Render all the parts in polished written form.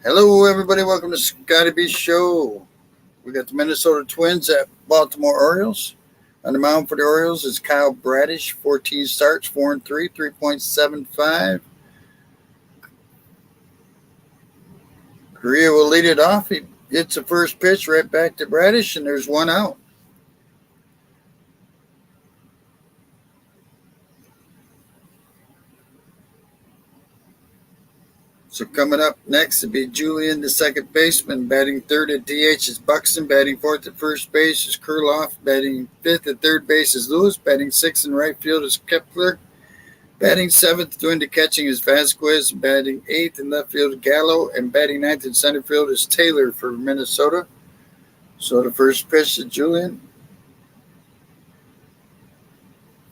Hello, everybody. Welcome to Scotty B Show. We got the Minnesota Twins at Baltimore Orioles. On the mound for the Orioles is Kyle Bradish, 14 starts, 4-3, 3.75. Correa will lead it off. He gets the first pitch right back to Bradish, and there's one out. So coming up next will be Julian, the second baseman. Batting third at DH is Buxton. Batting fourth at first base is Kurloff. Batting fifth at third base is Lewis. Batting sixth in right field is Kepler. Batting seventh doing the catching is Vasquez. Batting eighth in left field is Gallo. And batting ninth in center field is Taylor for Minnesota. So the first pitch to Julian.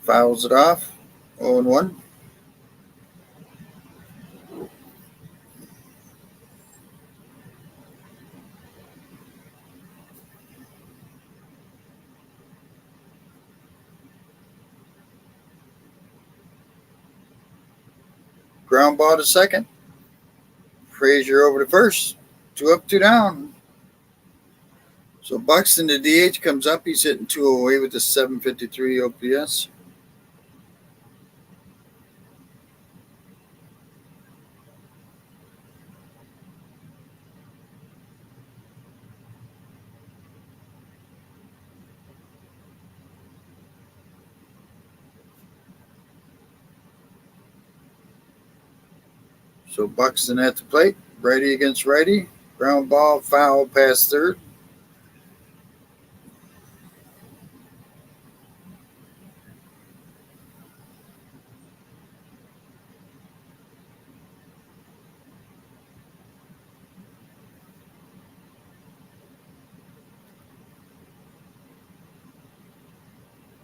Fouls it off. 0-1. Ground ball to second. Frazier over to first. 2 up, 2 down. So Buxton, the DH, comes up. He's hitting 208 with a 753 OPS. So Buxton at the plate. Righty against righty. Ground ball, foul past third.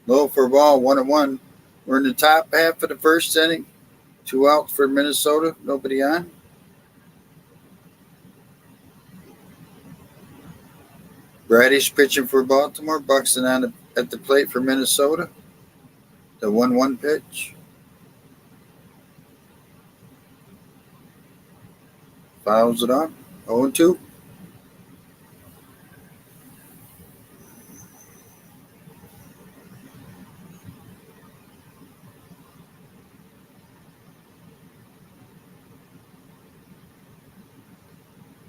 Low for a ball, 1-1. We're in the top half of the first inning. 2 outs for Minnesota. Nobody on. Bradish pitching for Baltimore. Buxton at the plate for Minnesota. The 1-1 pitch. Fouls it off. 0-2.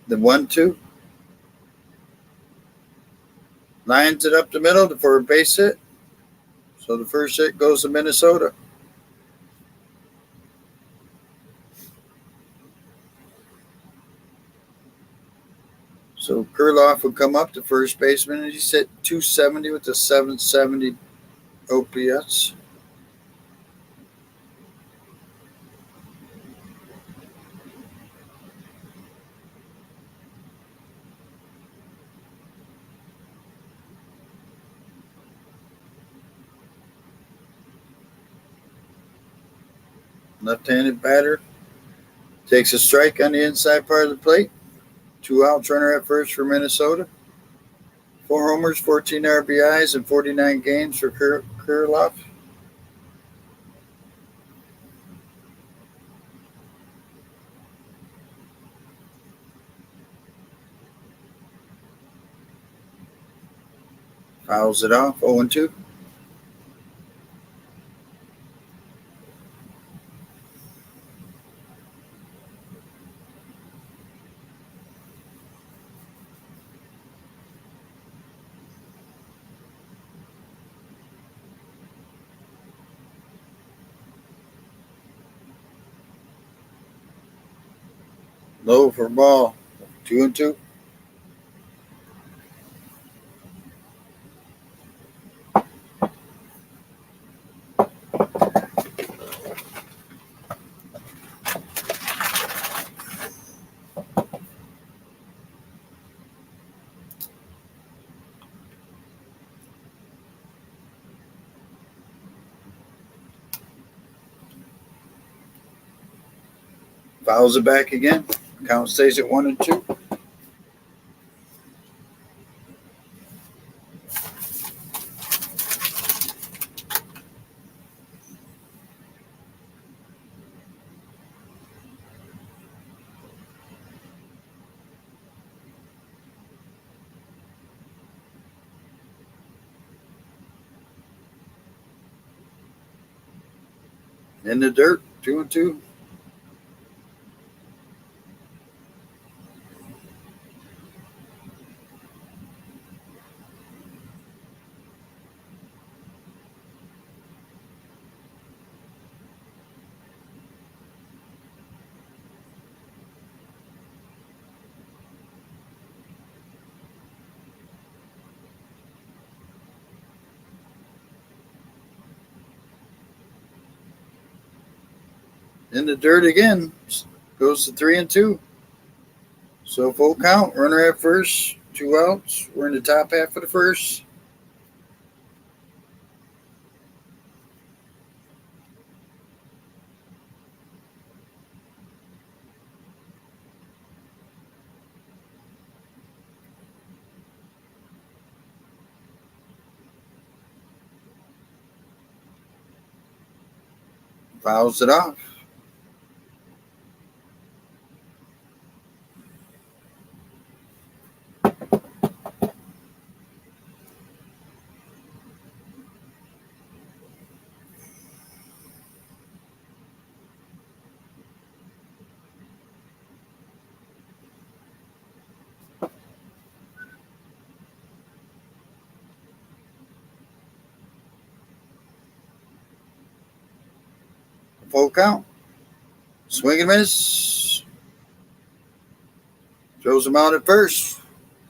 The 1-2. Lines it up the middle for a base hit. So the first hit goes to Minnesota. So Kurloff would come up to first baseman, and he's hit 270 with a 770 OPS. Left-handed batter takes a strike on the inside part of the plate. 2 outs, runner at first for Minnesota. 4 homers, 14 RBIs, and 49 games for Kurloff. Fouls it off, 0-2. Low for ball, 2-2. Fouls it back again. Count stays at 1-2. In the dirt, 2-2. In the dirt again. Goes to 3-2. So full count. Runner at first. 2 outs. We're in the top half of the first. Fouls it off. Full count. Swing and miss. Throws him out at first.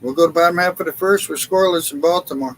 We'll go to bottom half of the first. We're scoreless in Baltimore.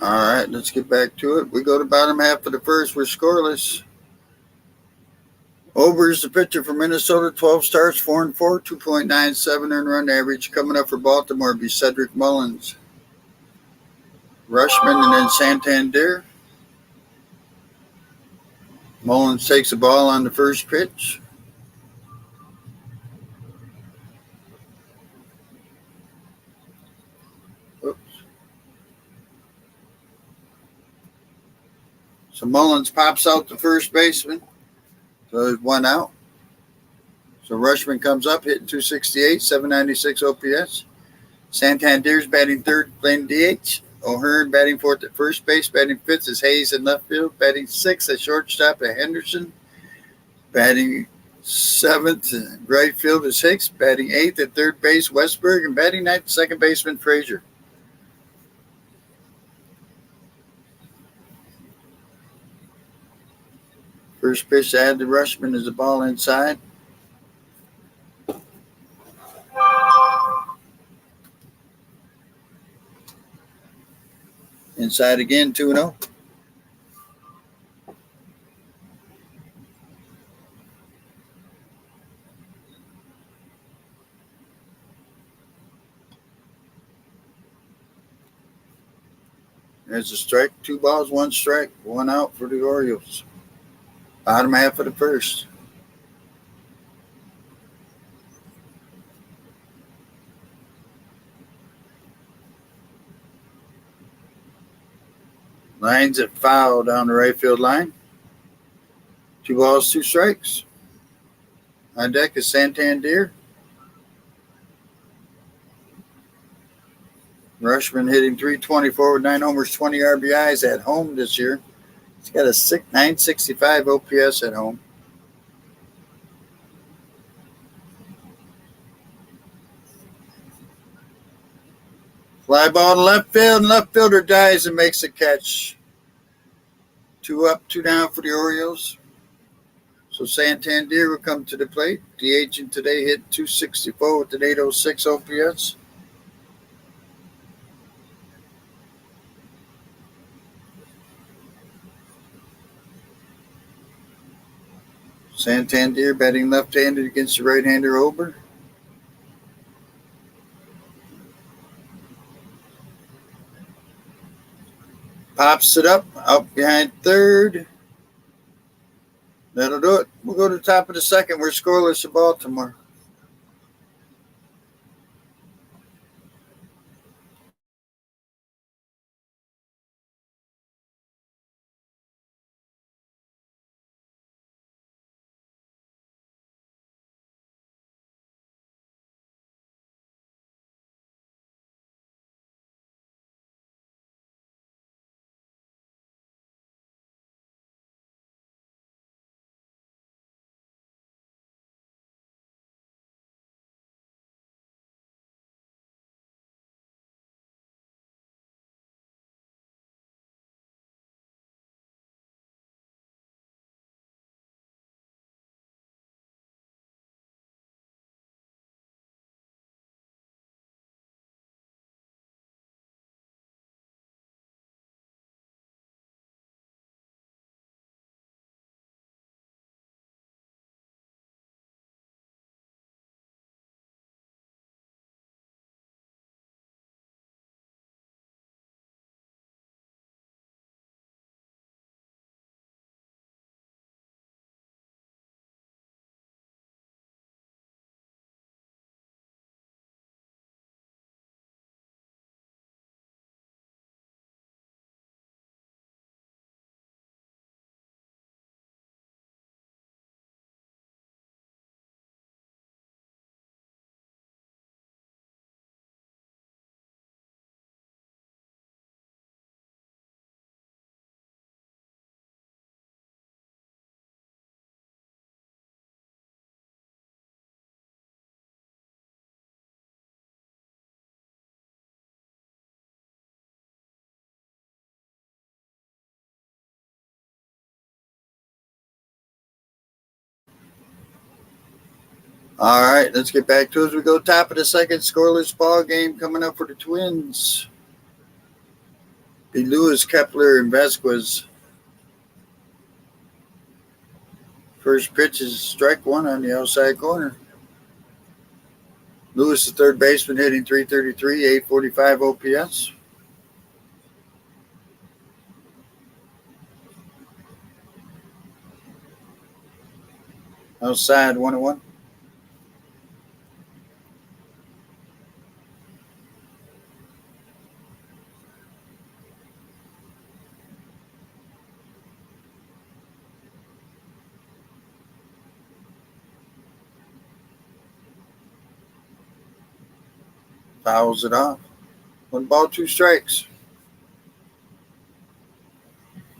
All right, let's get back to it. We go to bottom half of the first. We're scoreless. Ober's the pitcher for Minnesota. 12 starts, 4-4, 2.97 earned run average. Coming up for Baltimore will be Cedric Mullins, Rushman, and then Santander. Mullins takes the ball on the first pitch. Oops. So Mullins pops out the first baseman. So there's 1 out. So Rushman comes up, hitting 268, 796 OPS. Santander's batting third, playing DH. O'Hearn batting fourth at first base. Batting fifth is Hayes in left field. Batting sixth at shortstop at Henderson. Batting seventh right field is Hicks. Batting eighth at third base, Westberg. And batting ninth, second baseman, Frazier. First pitch to add to Rushman is the ball inside. Inside again, 2-0. There's a strike, 2 balls, 1 strike, 1 out for the Orioles. Bottom half of the first. Lines at foul down the right field line. 2 balls, 2 strikes. On deck is Santander. Rushman hitting .324 with 9 homers, 20 RBIs at home this year. He's got a 965 OPS at home. Fly ball to left field, and left fielder dives and makes a catch. 2 up, 2 down for the Orioles. So Santander will come to the plate. DH today hit .264 with an .806 OPS. Santander batting left-handed against the right-hander Ober. Pops it up, out behind third. That'll do it. We'll go to the top of the second. We're scoreless at Baltimore. All right, let's get back to it as we go top of the second. Scoreless ball game coming up for the Twins. Be Lewis, Kepler, and Vasquez. First pitch is strike 1 on the outside corner. Lewis, the third baseman, hitting .333, 845 OPS. Outside, 1-1. Fouls it off. 1 ball, 2 strikes.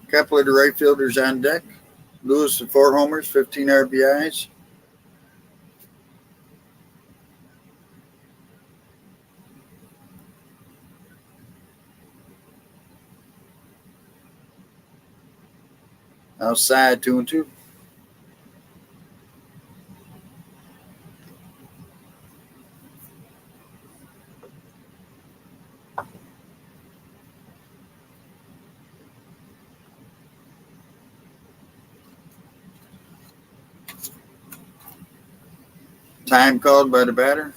Kepler, the right fielder's on deck. Lewis, the 4 homers, 15 RBIs. Outside, 2-2. Time called by the batter.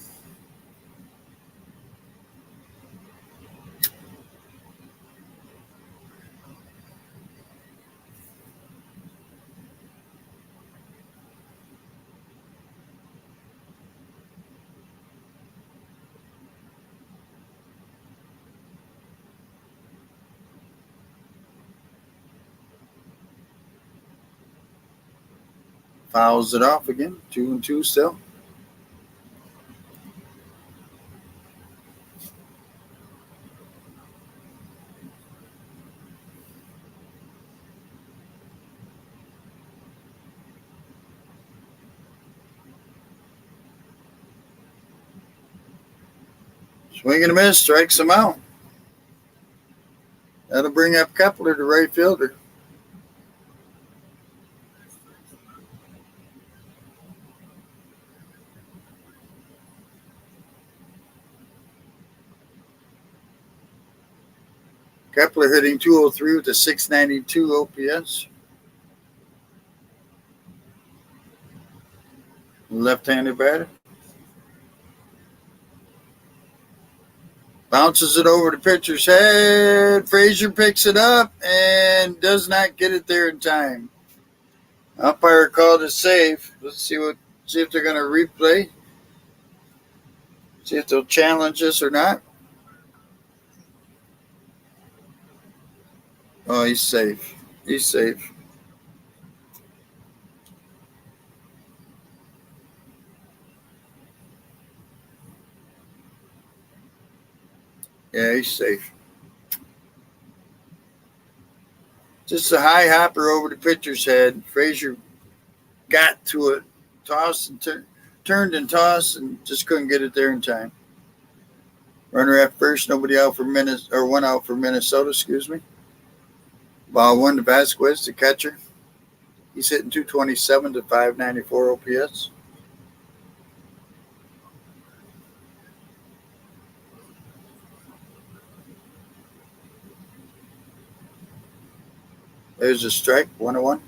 Fouls it off again. 2-2 still. Swing and a miss, strikes him out. That'll bring up Kepler, the right fielder. Kepler hitting 203 with a 692 OPS. Left-handed batter. Bounces it over the pitcher's head. Frazier picks it up and does not get it there in time. Umpire called a save. Let's see if they're going to replay. See if they'll challenge this or not. Oh, he's safe. He's safe. Yeah, he's safe. Just a high hopper over the pitcher's head. Frazier got to it, tossed and turned and tossed, and just couldn't get it there in time. Runner at first, nobody out for one out for Minnesota. Excuse me. Ball one to Vasquez, the catcher. He's hitting 227 to 594 OPS. There's a strike, 1-1.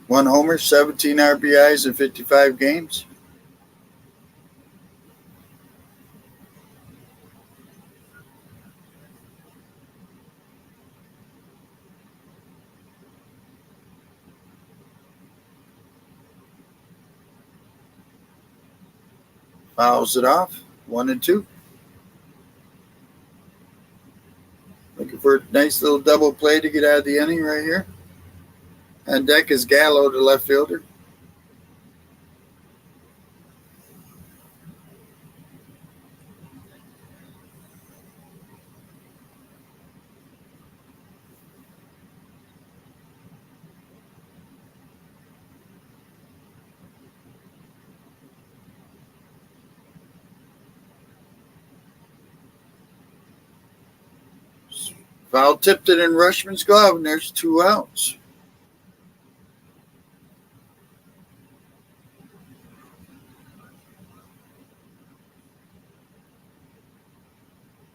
One homer, 17 RBIs in 55 games. Fouls it off, 1-2. Looking for a nice little double play to get out of the inning right here. On deck is Gallo, the left fielder. Foul tipped it in Rushman's glove, and there's 2 outs.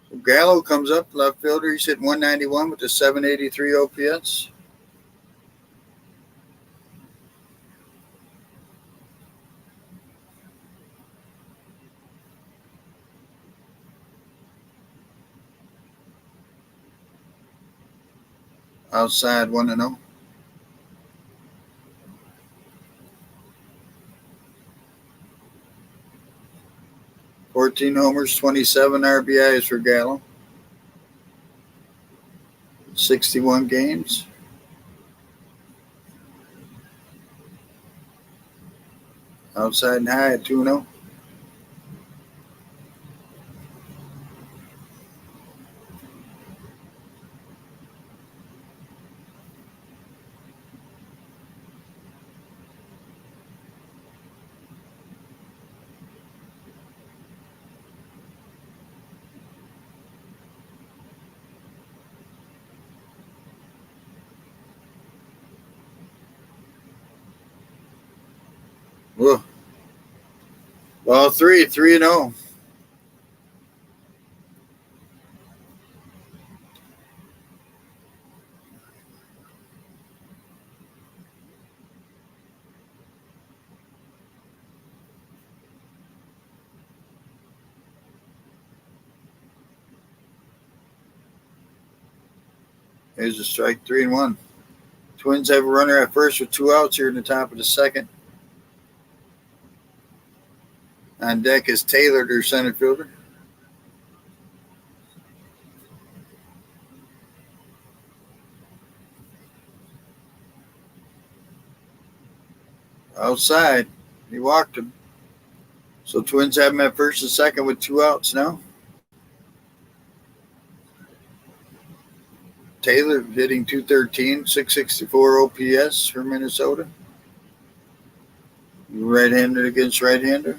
So Gallo comes up, left fielder. He's hitting 191 with a 783 OPS. Outside 1-0. homers, 27 RBIs for Gallo. 61 games. Outside and high at 2-0. Whoa. Ball 3-0. Here's a strike, 3-1. Twins have a runner at first with 2 outs here in the top of the second. On deck is Taylor, their center fielder. Outside, he walked him. So Twins have him at first and second with 2 outs now. Taylor hitting .213, .664 OPS for Minnesota. Right-handed against right-hander.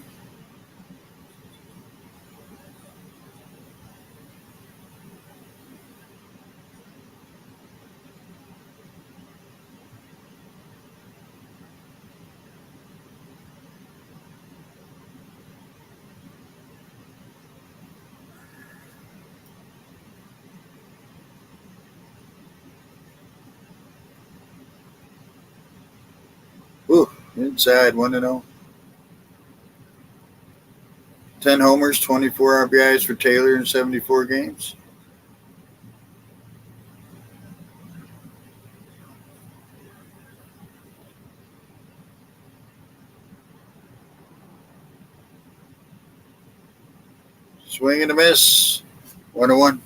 Ooh, inside, 1-0. 10 homers, 24 RBIs for Taylor in 74 games. Swing and a miss. 1-1.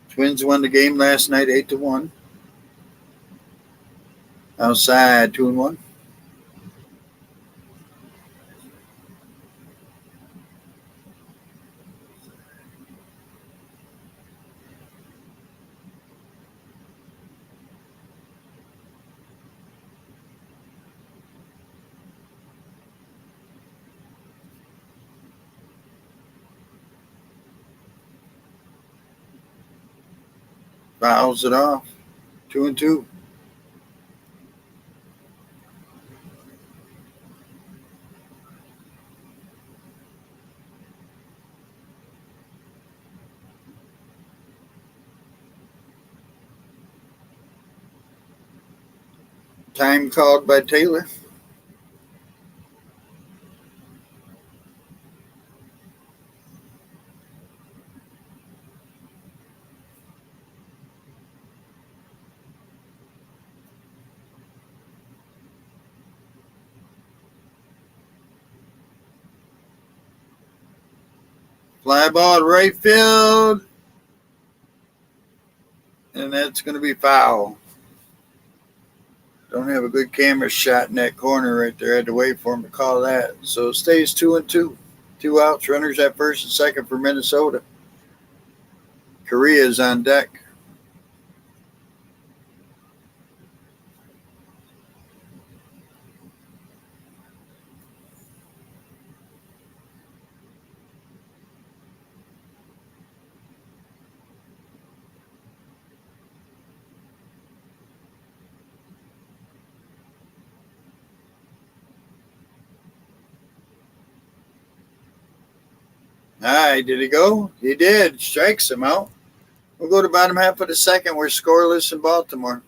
Twins won the game last night 8-1. Outside, 2-1. Fouls it off. 2-2. Time called by Taylor. Fly ball to right field. And that's going to be foul. Don't have a good camera shot in that corner right there. I had to wait for him to call that. So it stays 2-2. 2 outs, runners at first and second for Minnesota. Korea's on deck. All right, did he go? He did. Strikes him out. We'll go to bottom half of the second. We're scoreless in Baltimore.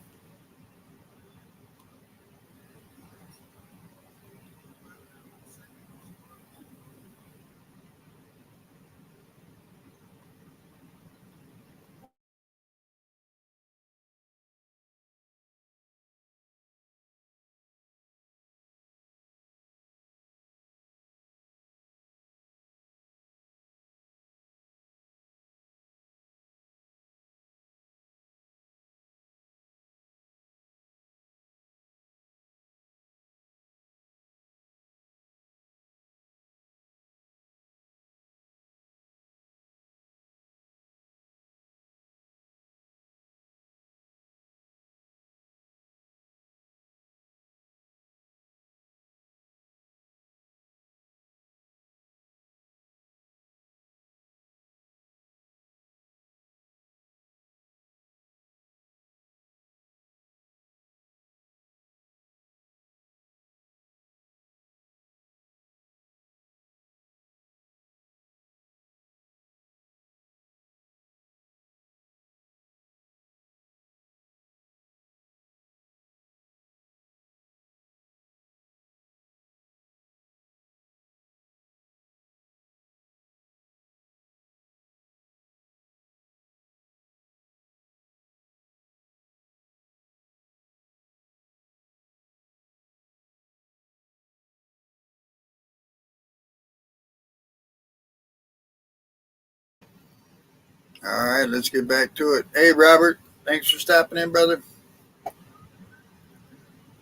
All right, let's get back to it. Hey, Robert, thanks for stopping in, brother.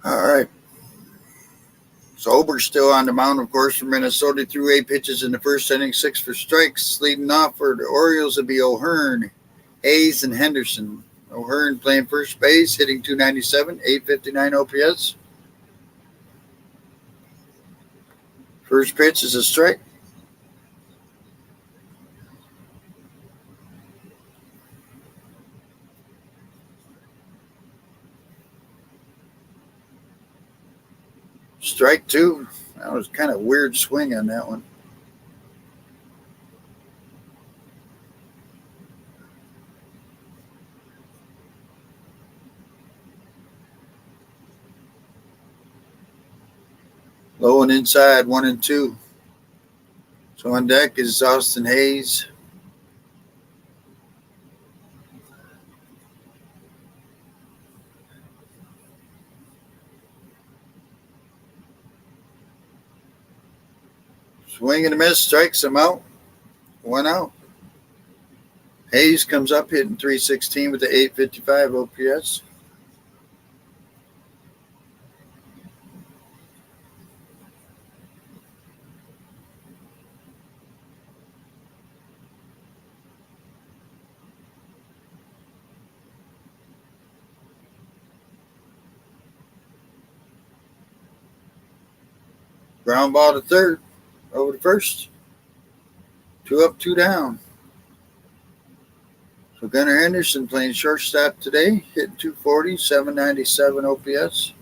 All right. So Ober's still on the mound, of course, for Minnesota. Threw 8 pitches in the first inning, 6 for strikes. Leading off for the Orioles would be O'Hearn, Hayes, and Henderson. O'Hearn playing first base, hitting .297, 859 OPS. First pitch is a strike. Strike 2. That was kind of weird swing on that one. Low and inside, 1-2. So on deck is Austin Hayes. Swing and a miss, strikes him out. 1 out. Hayes comes up hitting .316 with the .855 OPS. Ground ball to third. Over to first. 2 up, 2 down. So Gunnar Henderson playing shortstop today, hitting .240, .797 OPS.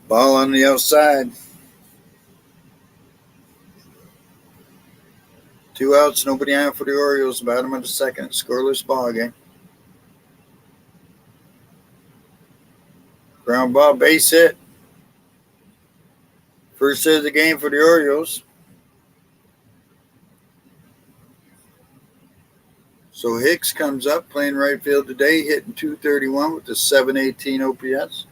Ball on the outside. 2 outs, nobody on for the Orioles. Bottom of the second. Scoreless ball game. Ground ball, base hit. First hit of the game for the Orioles. So Hicks comes up playing right field today, hitting .231 with the .718 OPS.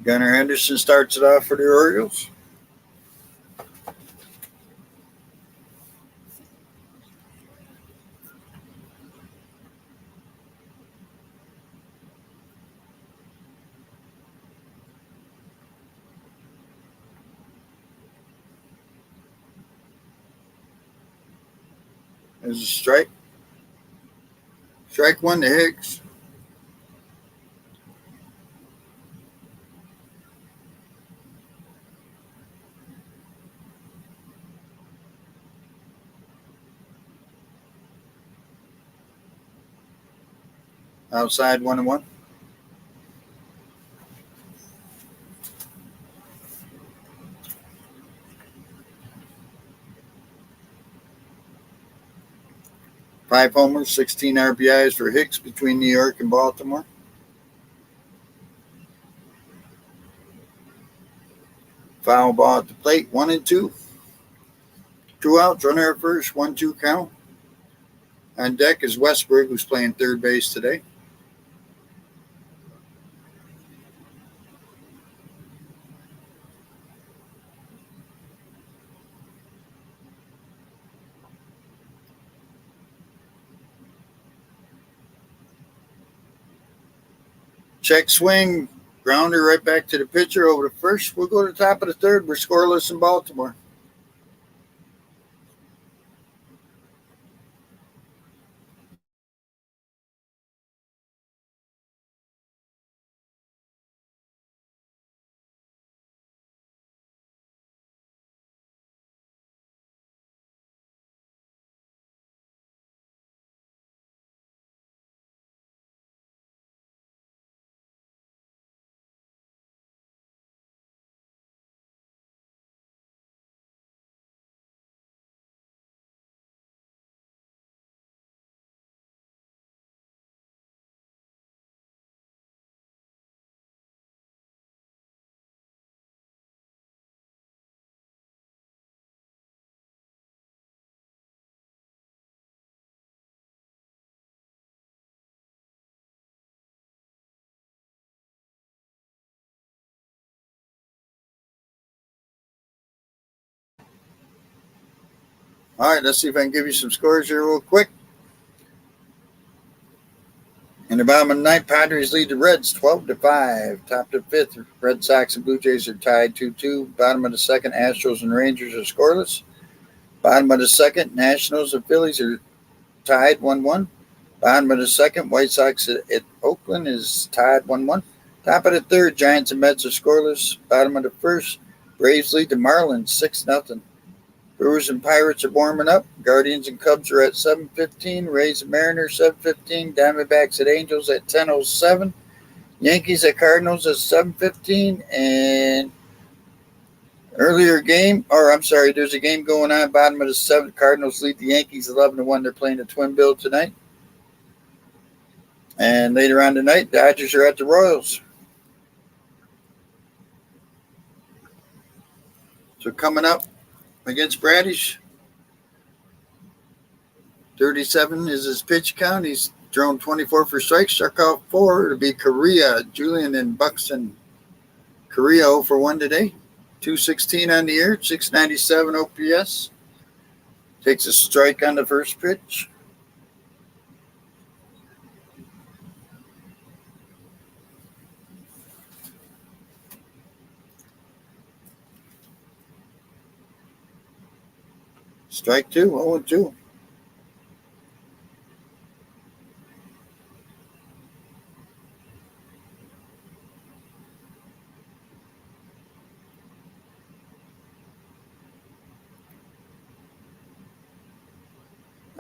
Gunnar Henderson starts it off for the Orioles. There's a strike. Strike 1 to Hicks. Outside 1-1. Five homers, 16 RBIs for Hicks between New York and Baltimore. Foul ball at the plate, 1-2. 2 outs, runner at first, 1-2 count. On deck is Westberg, who's playing third base today. Check swing, grounder right back to the pitcher over to first. We'll go to the top of the third. We're scoreless in Baltimore. All right, let's see if I can give you some scores here real quick. In the bottom of the ninth, Padres lead the Reds 12-5. Top to fifth, Red Sox and Blue Jays are tied 2-2. Bottom of the second, Astros and Rangers are scoreless. Bottom of the second, Nationals and Phillies are tied 1-1. Bottom of the second, White Sox at Oakland is tied 1-1. Top of the third, Giants and Mets are scoreless. Bottom of the first, Braves lead the Marlins 6-0. Brewers and Pirates are warming up. Guardians and Cubs are at 7:15. Rays and Mariners 7:15. Diamondbacks at Angels at 10:07. Yankees at Cardinals at 7:15. And there's a game going on. Bottom of the seventh, Cardinals lead the Yankees 11-1. They're playing the Twin Bill tonight. And later on tonight, Dodgers are at the Royals. So coming up against Bradish, 37 is his pitch count. He's thrown 24 for strikes, struck out 4. It'll be Korea, Julian, and Buxton. Korea 0 for 1 today. 216 on the air, 697 OPS. Takes a strike on the first pitch. Strike 2, 0-2.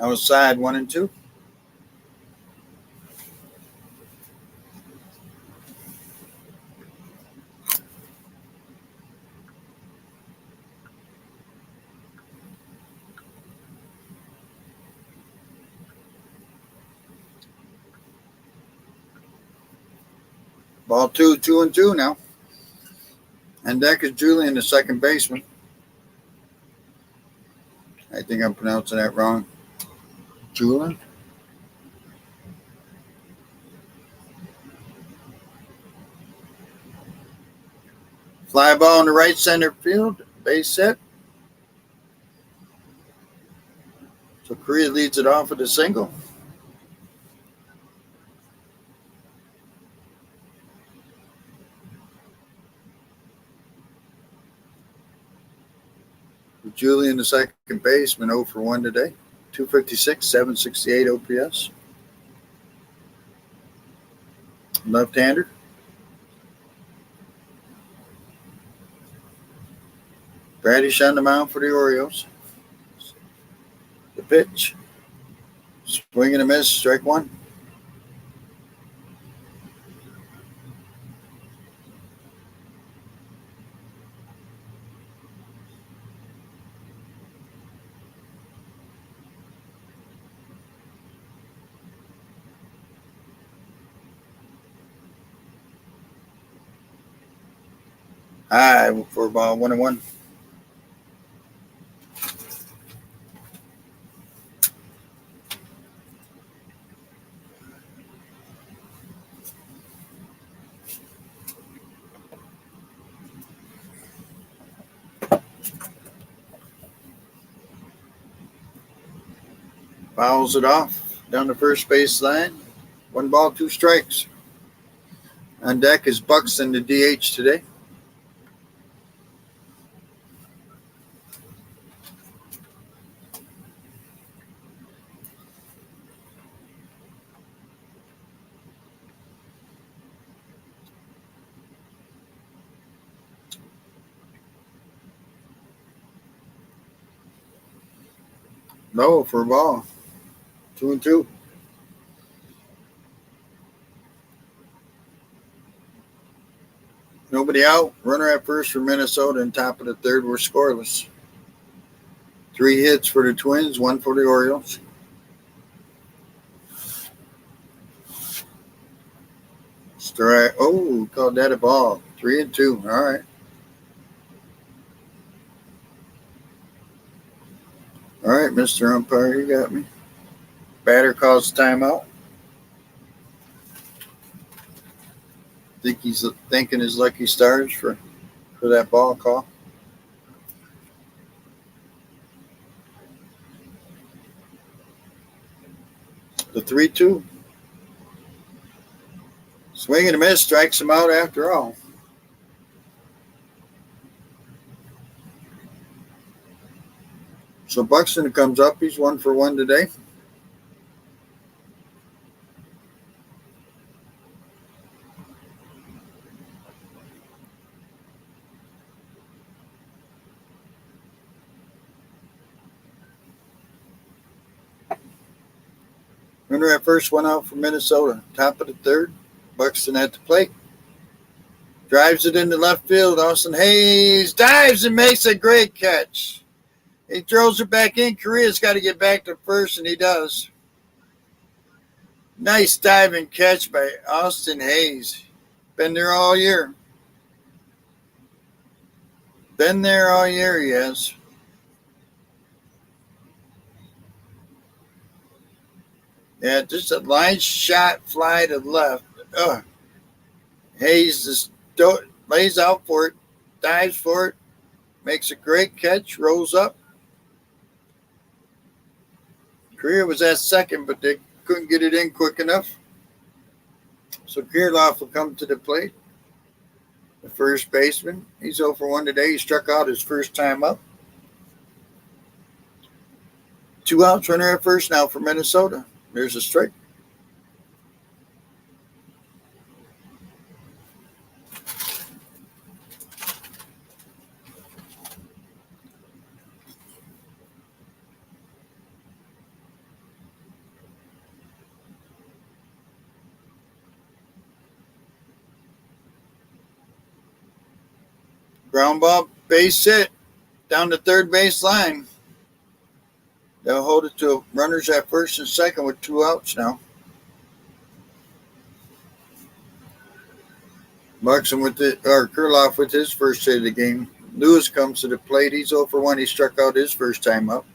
Outside 1-2. Ball 2, 2-2 now. And deck is Julian, the second baseman. I think I'm pronouncing that wrong. Julian. Fly ball in the right center field. Base set. So Korea leads it off with a single. Julian, the second baseman, 0 for 1 today. 256, 768 OPS. Left-hander. Bradish on the mound for the Orioles. The pitch. Swing and a miss, strike 1. High for ball 1-1. Fouls it off down the first base line. 1 ball, 2 strikes. On deck is Buxton, the DH today. Low for a ball. 2-2. Nobody out. Runner at first for Minnesota, and top of the third were scoreless. 3 hits for the Twins, 1 for the Orioles. Strike. Oh, called that a ball. 3-2. All right. All right, Mr. Umpire, you got me. Batter calls timeout. Think he's thanking his lucky stars for that ball call. The 3-2. Swing and a miss, strikes him out after all. So Buxton comes up. He's 1 for 1 today. Runner at first, 1 out for Minnesota. Top of the third. Buxton at the plate. Drives it into left field. Austin Hayes dives and makes a great catch. He throws it back in. Correa's got to get back to first, and he does. Nice diving catch by Austin Hayes. Been there all year. Been there all year, he has. Yeah, just a line shot fly to left. Hayes just lays out for it, dives for it, makes a great catch, rolls up. Correa was at second, but they couldn't get it in quick enough. So Kirilloff will come to the plate. The first baseman. He's 0 for 1 today. He struck out his first time up. 2 outs, runner at first now for Minnesota. There's a strike. Ground ball, base hit down the third base line. They'll hold it to runners at first and second with 2 outs now. Buxton Kirilloff with his first hit of the game. Lewis comes to the plate. He's 0 for 1. He struck out his first time up.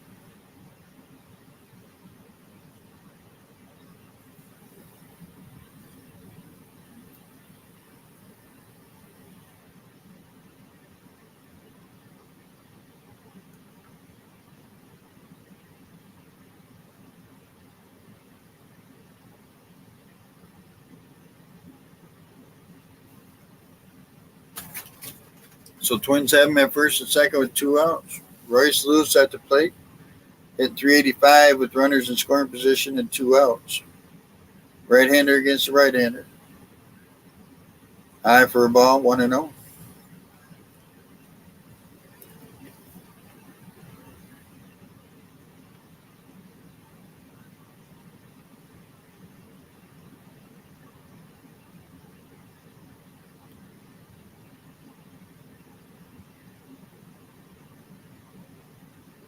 So Twins have him at first and second with 2 outs. Royce Lewis at the plate. Hit 385 with runners in scoring position and 2 outs. Right-hander against the right-hander. High for a ball, 1-0.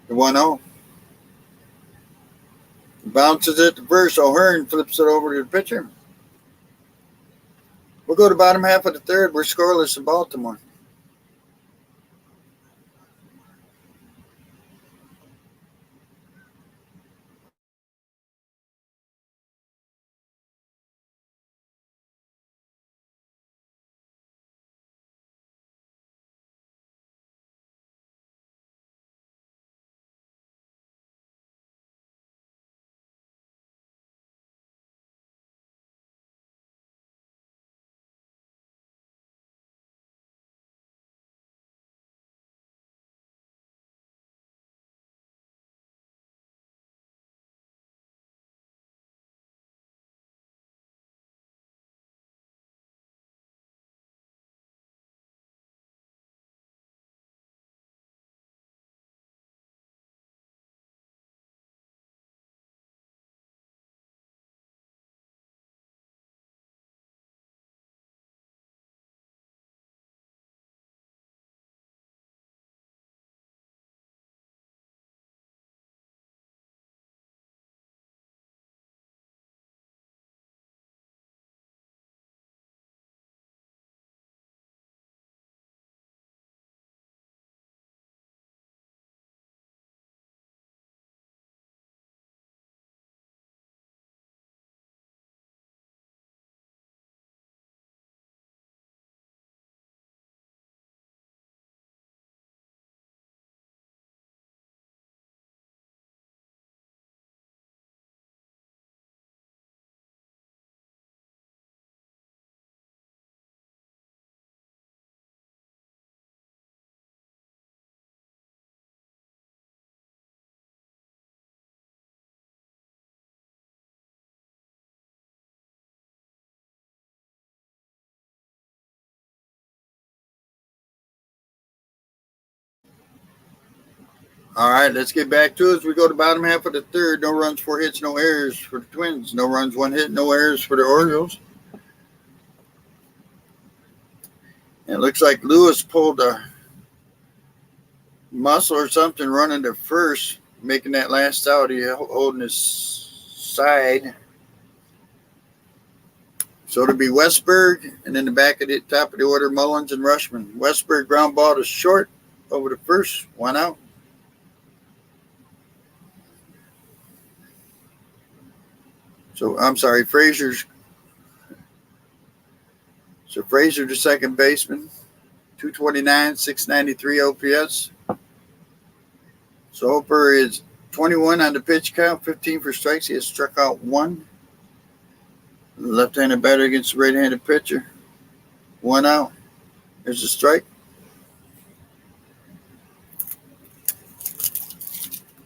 The 1-0. Bounces it to first. O'Hearn flips it over to the pitcher. We'll go to bottom half of the third. We're scoreless in Baltimore. All right, let's get back to it as we go to the bottom half of the third. No runs, 4 hits, no errors for the Twins. No runs, 1 hit, no errors for the Orioles. And it looks like Lewis pulled a muscle or something running to first, making that last out. He holding his side. So it'll be Westberg, and in the back of the top of the order, Mullins and Rushman. Westberg ground ball to short over the first, 1 out. So I'm sorry, Frazier's. So Frazier, the second baseman, 229, 693 OPS. So Hopper is 21 on the pitch count, 15 for strikes. He has struck out 1. Left-handed batter against the right-handed pitcher. 1 out. There's a strike.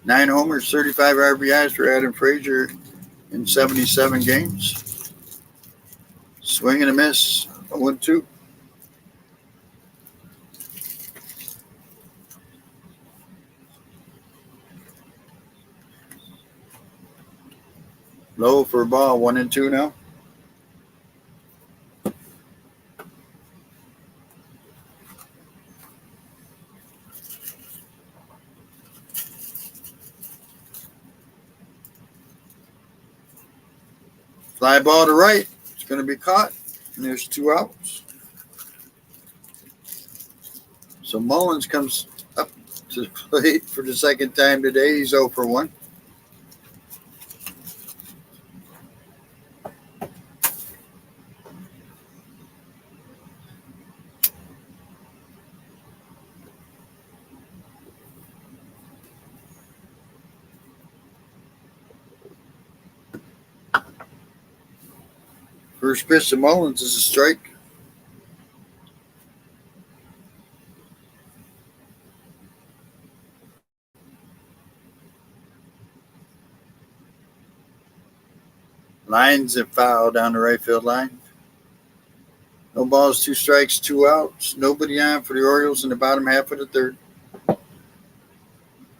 9 homers, 35 RBIs for Adam Frazier in 77 games. Swing and a miss. 1-2. Low for a ball. 1-2 now. Fly ball to right. It's going to be caught. And there's 2 outs. So Mullins comes up to the plate for the second time today. He's 0 for 1. First pitch to Mullins is a strike. Lines and foul down the right field line. No balls, 2 strikes, 2 outs. Nobody on for the Orioles in the bottom half of the third.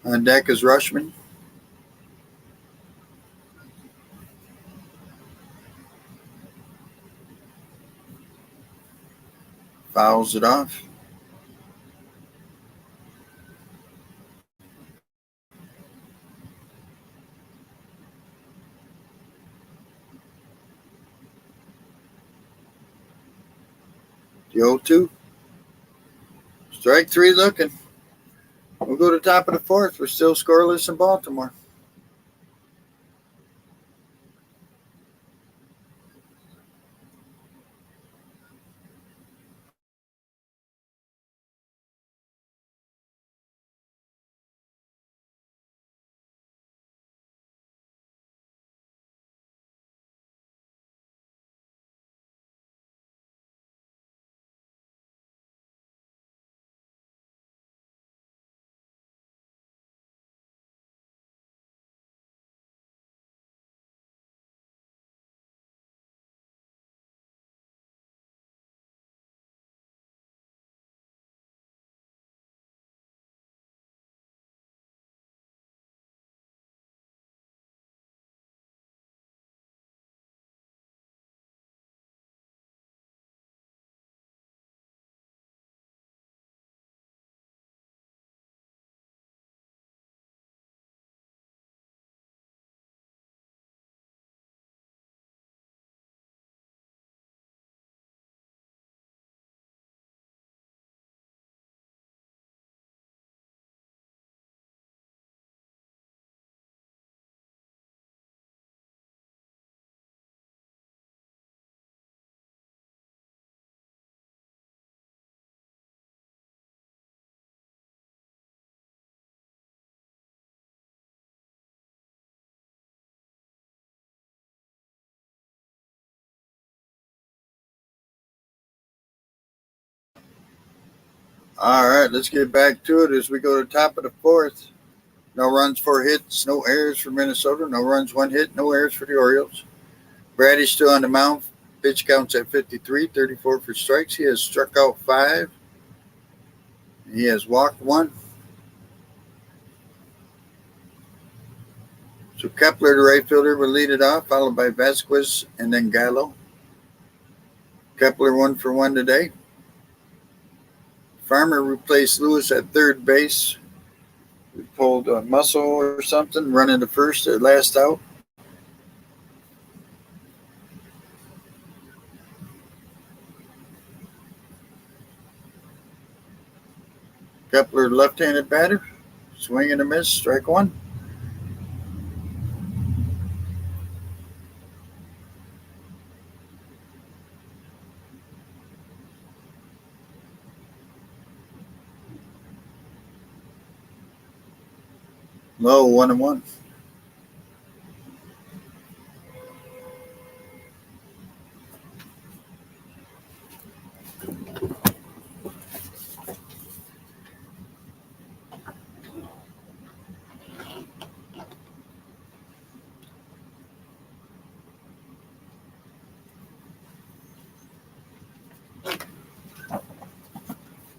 On deck is Rushman. Fouls it off. The 0-2. Strike 3 looking. We'll go to the top of the fourth. We're still scoreless in Baltimore. All right, let's get back to it as we go to the top of the fourth. No runs, 4 hits, no errors for Minnesota. No runs, 1 hit, no errors for the Orioles. Brady's still on the mound. Pitch counts at 53, 34 for strikes. He has struck out 5. He has walked 1. So Kepler, the right fielder, will lead it off, followed by Vasquez and then Gallo. Kepler 1-for-1 today. Farmer replaced Lewis at third base. We pulled a muscle or something, running to first at last out. Kepler, left-handed batter. Swing and a miss, strike one. Low, 1-1.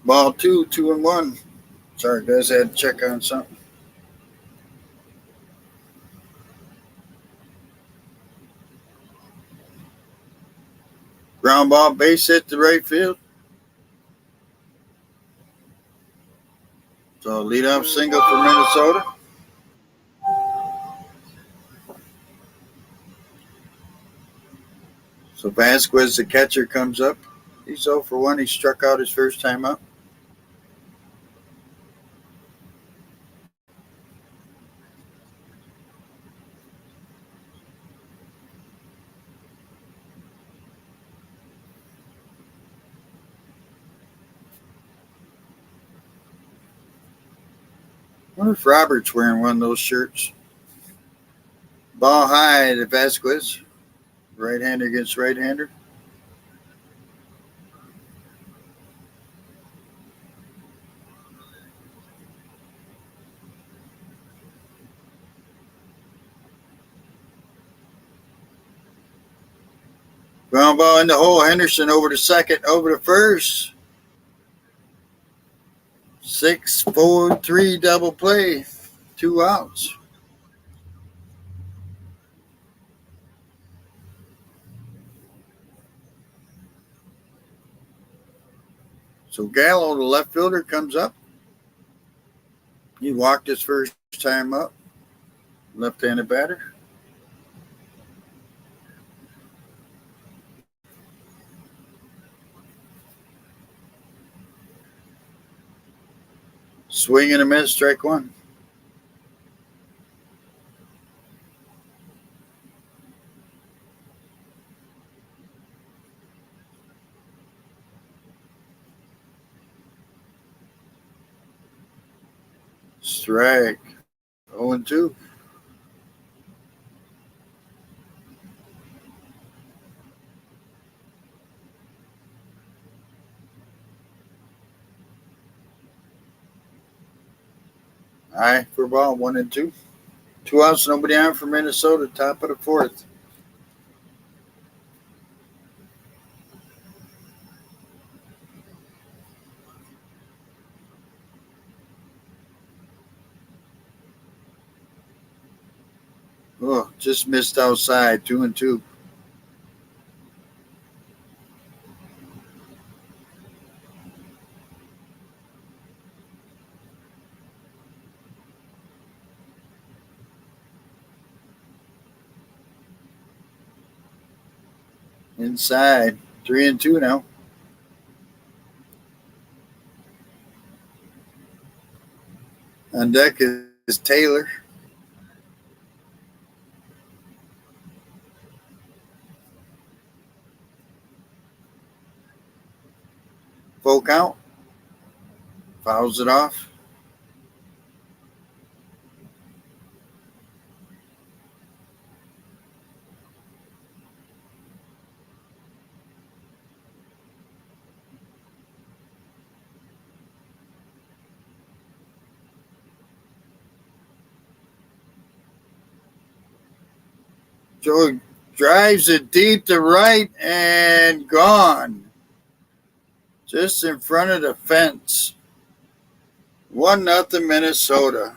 Ball 2, 2-1. Sorry, guys, I had to check on something. Ground ball, base hit to right field. So leadoff single for Minnesota. So Vasquez, the catcher, comes up. He's 0-for-1. He struck out his first time up. I wonder if Robert's wearing one of those shirts. Ball high to Vasquez. Right-hander against right-hander. Ground ball in the hole. Henderson over to second, over to first. 6-4-3 double play. 2 outs. So Gallo, the left fielder, comes up. He walked his first time up. Left-handed batter. Swing and a miss, strike one. Strike. 0-2. High for ball, 1-2. 2 outs, nobody on for Minnesota, top of the fourth. Oh, just missed outside, 2-2. Inside, 3-2 now. On deck is Taylor. Full count. Fouls it off. Joe drives it deep to right and gone. Just in front of the fence. 1-0 Minnesota.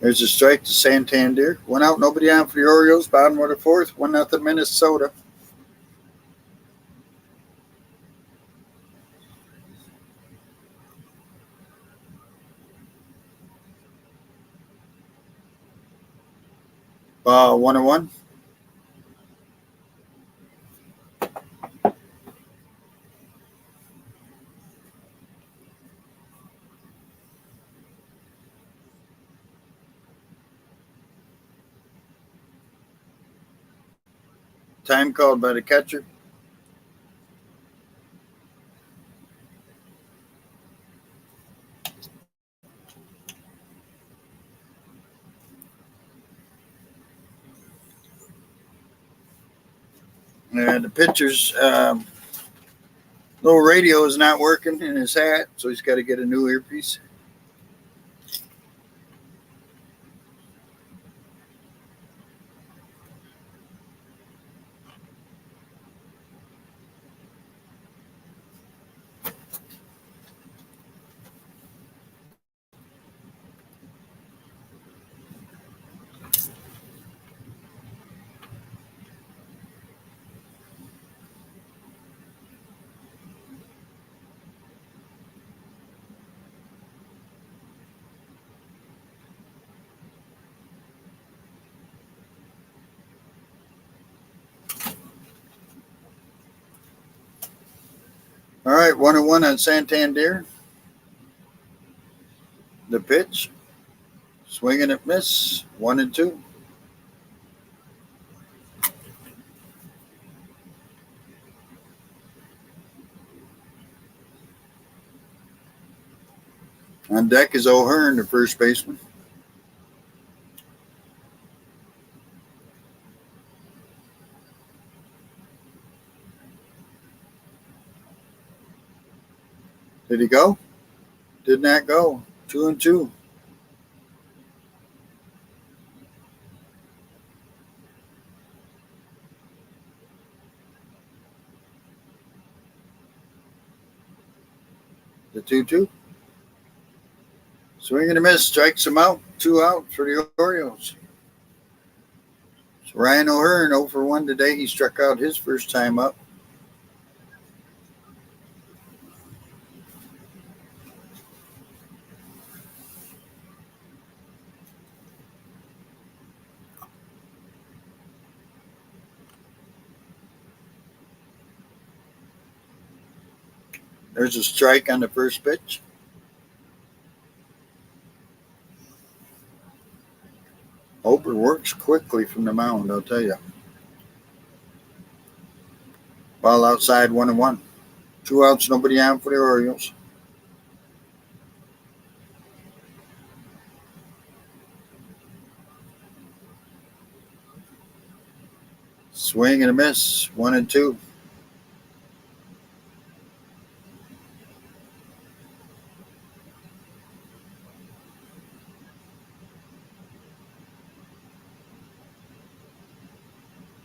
There's a strike to Santander. 1 out, nobody on for the Orioles. Bottom of the fourth. 1-0 Minnesota. Ball 1-1. Time called by the catcher. And the pitcher's little radio is not working in his hat, so he's got to get a new earpiece. All right, 1-1 on Santander. The pitch. Swing and a miss. 1-2. On deck is O'Hearn, the first baseman. Did he go? Did not go. 2-2. The 2-2. Swing and a miss. Strikes him out. 2 out for the Orioles. So Ryan O'Hearn 0 for 1 today. He struck out his first time up. There's a strike on the first pitch. Ober works quickly from the mound, I'll tell you. Ball outside, 1-1. 2 outs, nobody on for the Orioles. Swing and a miss, 1-2.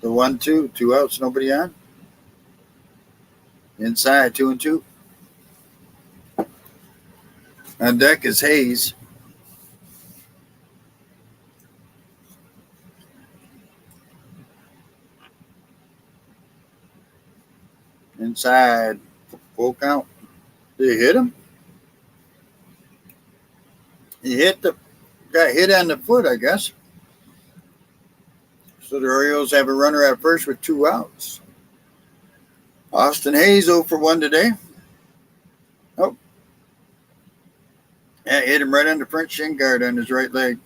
The 1-2, 2 outs, nobody on. Inside, 2-2. On deck is Hayes. Inside, full count. Did he hit him? He got hit on the foot, I guess. So the Orioles have a runner at first with 2 outs. Austin Hayes 0 for 1 today. Oh. Yeah, hit him right on the front shin guard on his right leg.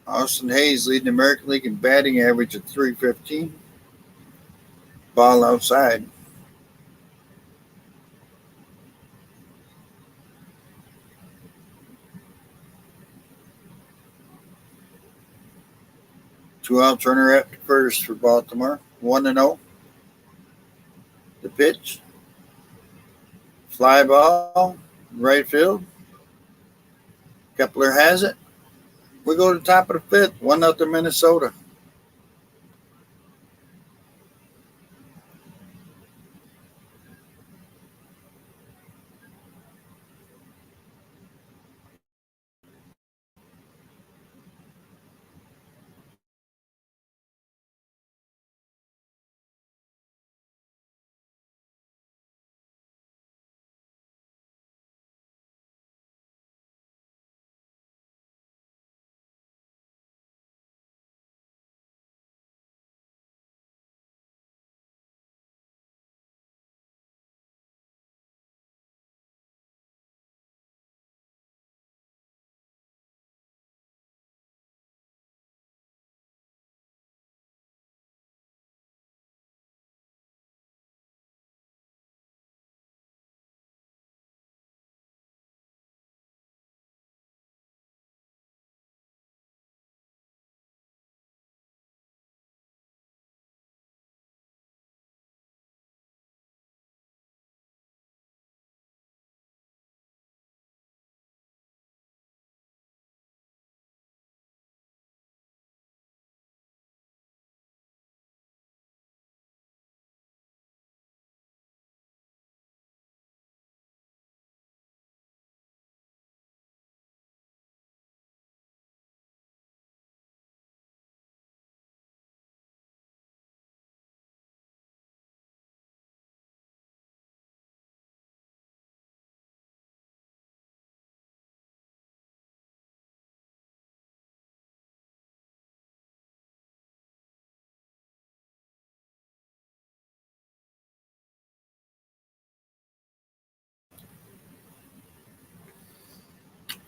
Austin Hayes leading the American League in batting average at .315. Ball outside. Two outs, runner at first for Baltimore. 1-0. The pitch. Fly ball. Right field. Kepler has it. We go to the top of the fifth. 1-0 Minnesota.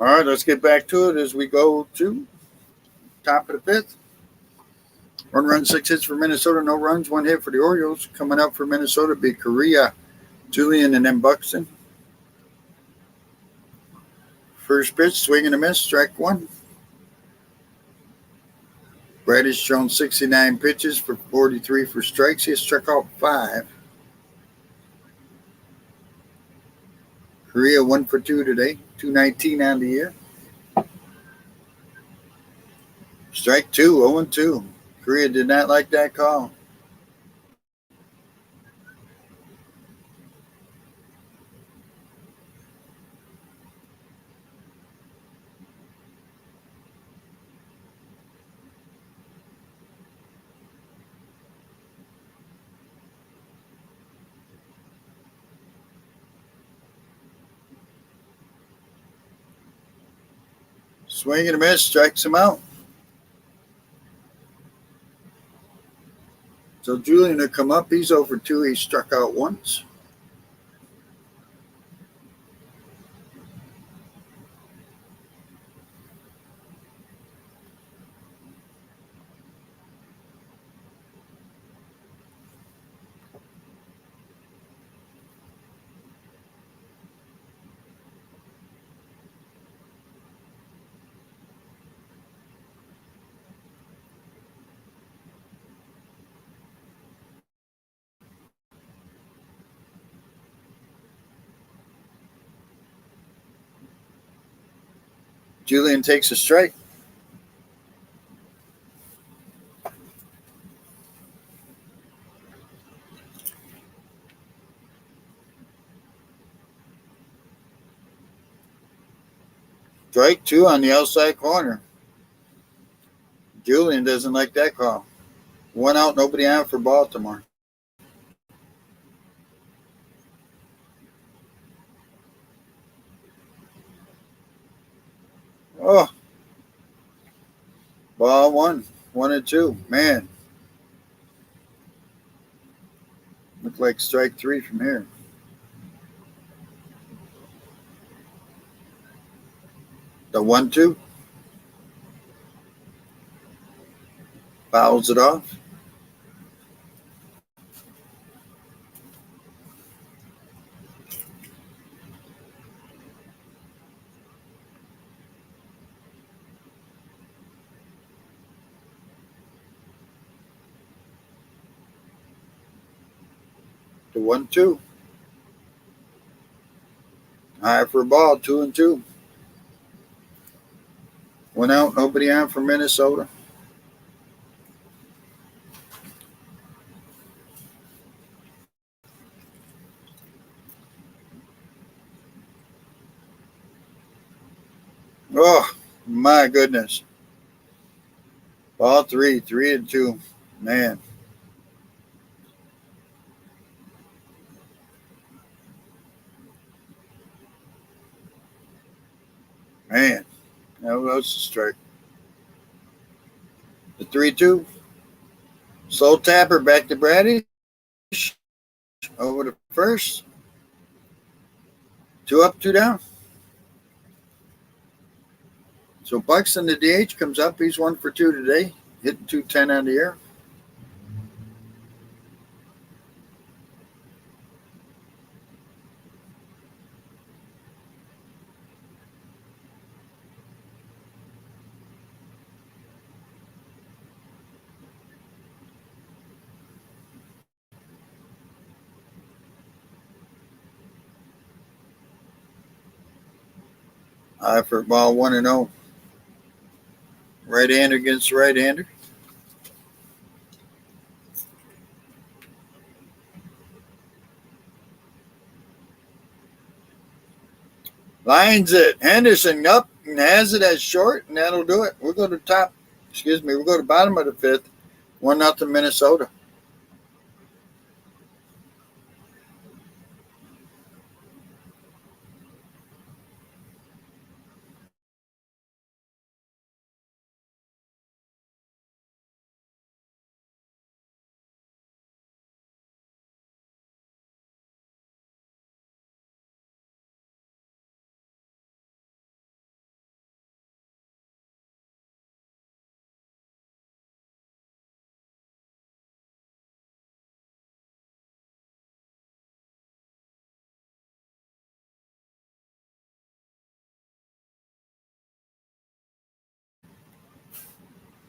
All right, let's get back to it as we go to top of the fifth. 1 run, 6 hits for Minnesota, no runs, 1 hit for the Orioles. Coming up for Minnesota be Correa, Julian, and then Buxton. First pitch, swing and a miss, strike 1. Brad has shown 69 pitches for 43 for strikes. He has struck out 5. Correa 1 for 2 today, 219 on the year. Strike 2, 0-2. Correa did not like that call. Swing and a miss, strikes him out. So Julian will come up. He's 0 for 2. He struck out once. Julian takes a strike. Strike 2 on the outside corner. Julian doesn't like that call. 1 out, nobody on for Baltimore. Oh, ball 1, 1-2. Man, look like strike 3 from here. The 1-2. Fouls it off. The 1-2. High for a ball, 2-2. One out, nobody on for Minnesota. Oh, my goodness. Ball 3, 3-2. Man. Man. That was a strike. The 3-2. Slow tapper back to Bradish. Over to first. 2 up, 2 down. So Buxton, the DH, comes up. He's 1 for 2 today. Hitting 210 on the air. High for ball 1-0. Right-hander against right-hander. Lines it. Henderson up and has it as short, and that'll do it. We'll go to we'll go to bottom of the 5th. 1-0 Minnesota.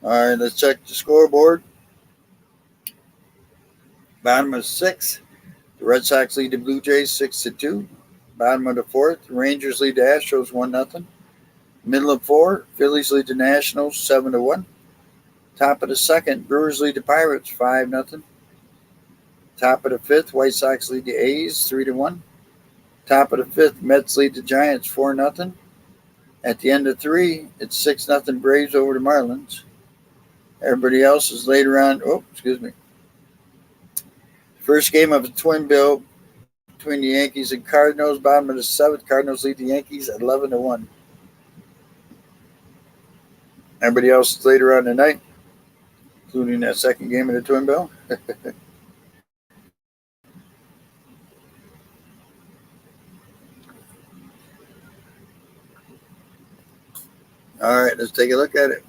All right, let's check the scoreboard. Bottom of 6th. The Red Sox lead the Blue Jays 6-2. Bottom of the 4th. The Rangers lead the Astros 1-0. Middle of 4. Phillies lead the Nationals 7-1. Top of the 2nd. Brewers lead the Pirates 5-0. Top of the 5th. White Sox lead the A's 3-1. Top of the 5th. Mets lead the Giants 4-0. At the end of 3, it's 6-0 Braves over the Marlins. Everybody else is later on. First game of a twin bill between the Yankees and Cardinals. Bottom of the 7th. Cardinals lead the Yankees 11-1. Everybody else is later on tonight, including that second game of the twin bill. All right, let's take a look at it.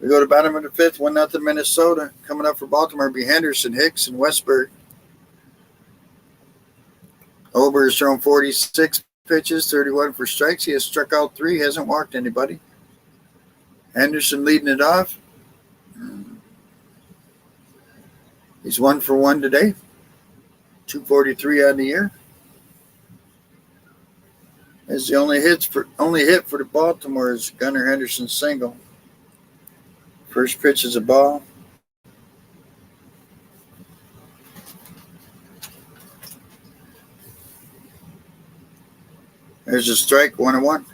We go to bottom of the 5th, 1-0 Minnesota. Coming up for Baltimore be Henderson, Hicks, and Westberg. Ober has thrown 46 pitches, 31 for strikes. He has struck out 3, hasn't walked anybody. Henderson leading it off. He's 1 for 1 today. 243 on the year. As the only hit for the Baltimore is Gunnar Henderson's single. First pitch is a ball. There's a strike, 1-1.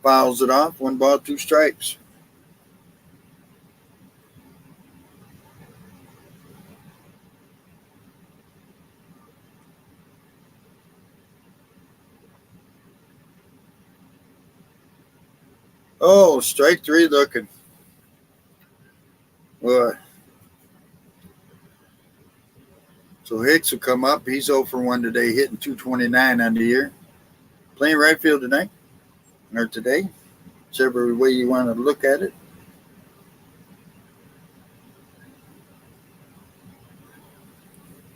Fouls it off. 1 ball, 2 strikes. Oh, strike 3 looking. Boy. So Hicks will come up. He's 0 for 1 today, hitting 229 on the year. Playing right field tonight, or today, whichever way you want to look at it.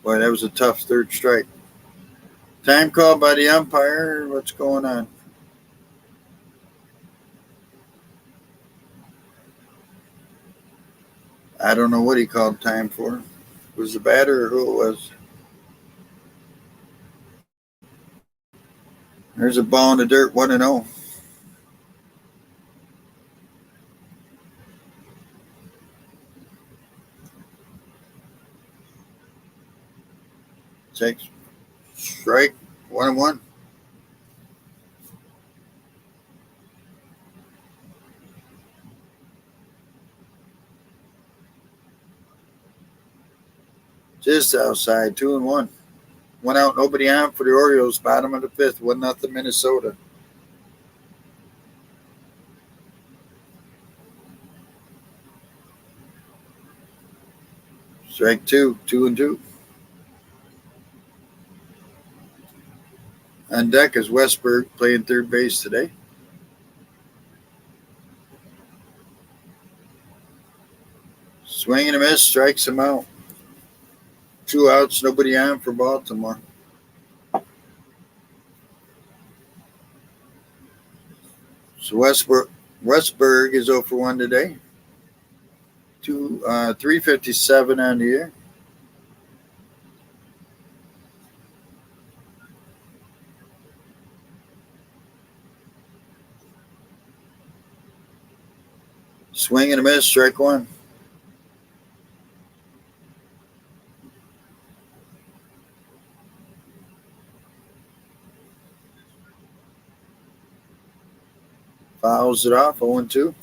Boy, that was a tough third strike. Time called by the umpire. What's going on? I don't know what he called time for. It was the batter or who it was. There's a ball in the dirt, 1-0. Takes strike, 1-1. Just outside, 2-1. One out, nobody on for the Orioles. Bottom of the fifth, 1-0 Minnesota. Strike two, 2-2. On deck is Westberg playing third base today. Swing and a miss, strikes him out. 2 outs, nobody on for Baltimore. So Westberg is 0 for 1 today. 357 on the year. Swing and a miss, strike one. Fouls it off, 0-2.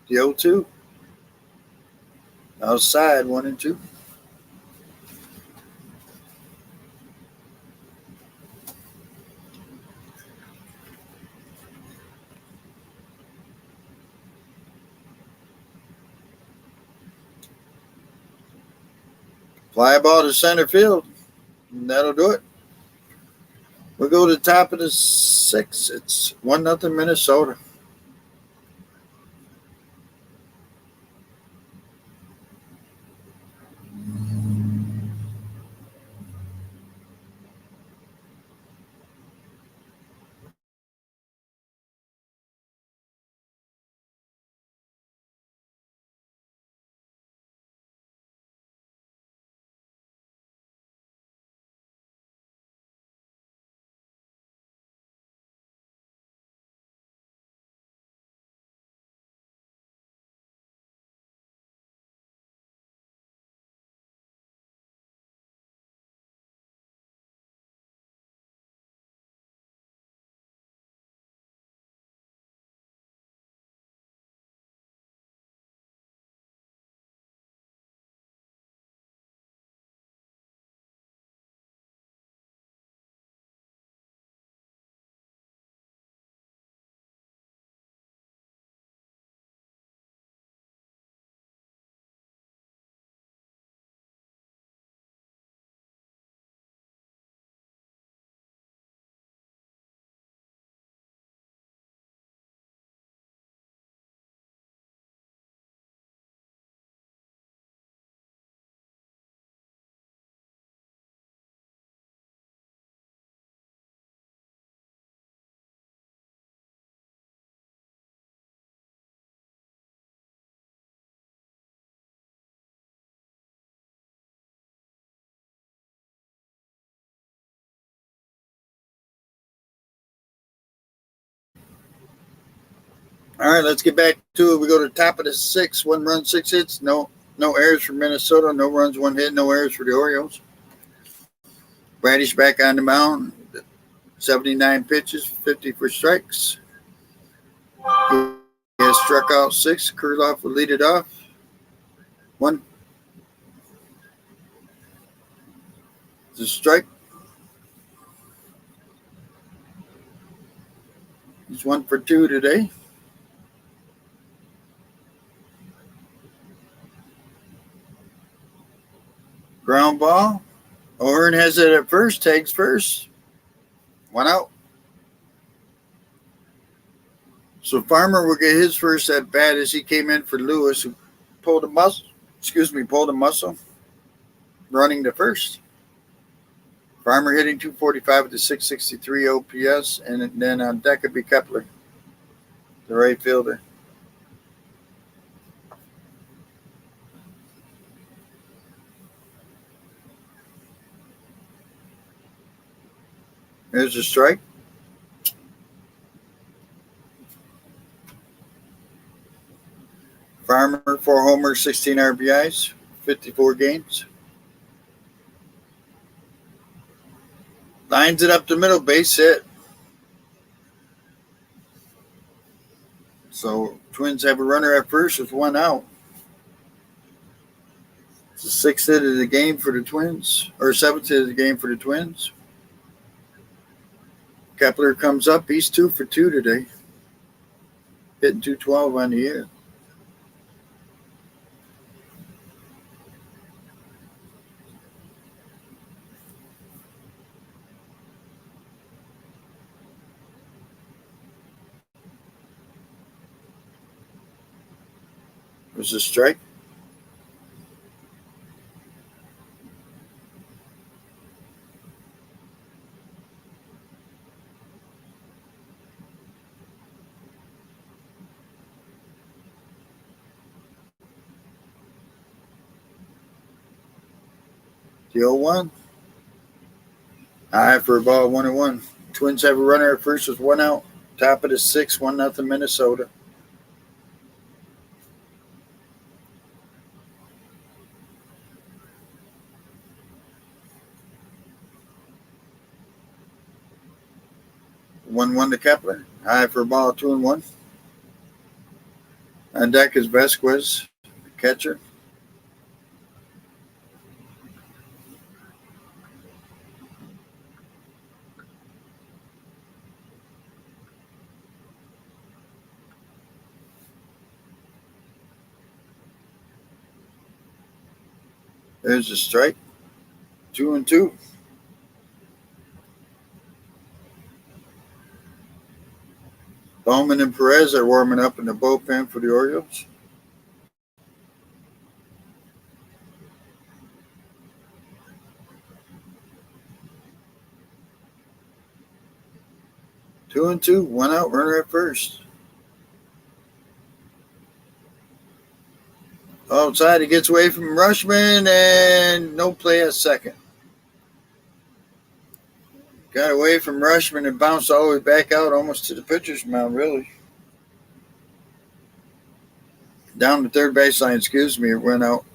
The 0-2. Outside, 1-2. Fly ball to center field. And that'll do it. We'll go to the top of the 6th. It's 1-0 Minnesota. All right, let's get back to it. We go to the top of the 6th. 1 run, 6 hits. No errors for Minnesota. No runs, 1 hit. No errors for the Orioles. Bradish back on the mound. 79 pitches, 54 strikes. He has struck out 6. Kurloff will lead it off. 1. It's a strike. He's 1 for 2 today. Ground ball. O'Hearn has it at first, takes first. 1 out. So Farmer will get his first at bat as he came in for Lewis, who pulled a muscle, running to first. Farmer hitting 245 with the 663 OPS, and then on deck would be Kepler, the right fielder. There's a strike. Farmer, 4 homers, 16 RBIs, 54 games. Lines it up the middle, base hit. So Twins have a runner at first with 1 out. It's the 6th hit of the game for the Twins, or 7th hit of the game for the Twins. Kepler comes up. He's 2 for 2 today, hitting 212 on the year. There's a strike. The 0-1. High for a ball, 1-1. Twins have a runner at first with 1 out. Top of the 6th, 1-0 Minnesota. One to Kepler. High for a ball, 2-1. On deck is Vasquez, catcher. There's a strike. 2-2. Bowman and Perez are warming up in the bullpen for the Orioles. Two and two, 1 out, runner at first. Outside, he gets away from Rushman, and no play at second. Got away from Rushman and bounced all the way back out, almost to the pitcher's mound, really. Down the third baseline, it went out.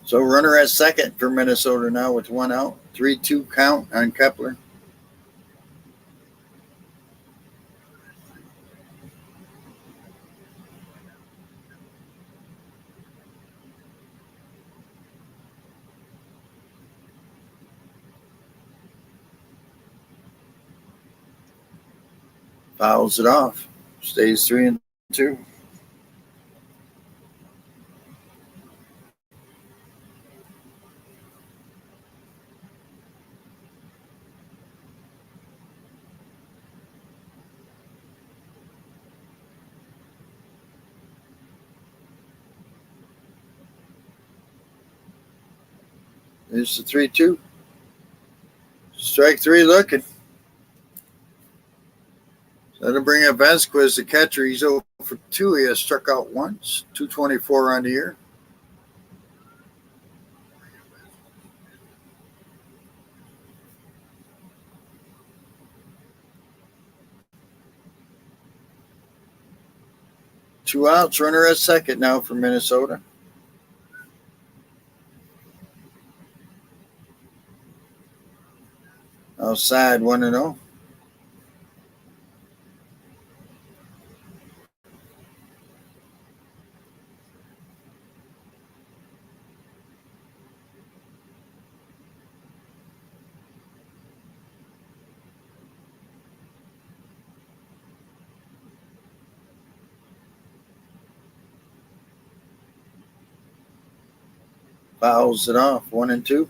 So runner at second for Minnesota now with 1 out. 3-2 count on Kepler. Fouls it off. Stays 3-2. There's the 3-2. Strike 3 looking. That'll bring up Vasquez, the catcher. He's 0 for 2. He has struck out once. 224 on the year. Two outs, runner at second now for Minnesota. Outside, 1-0. Fouls it off. 1-2.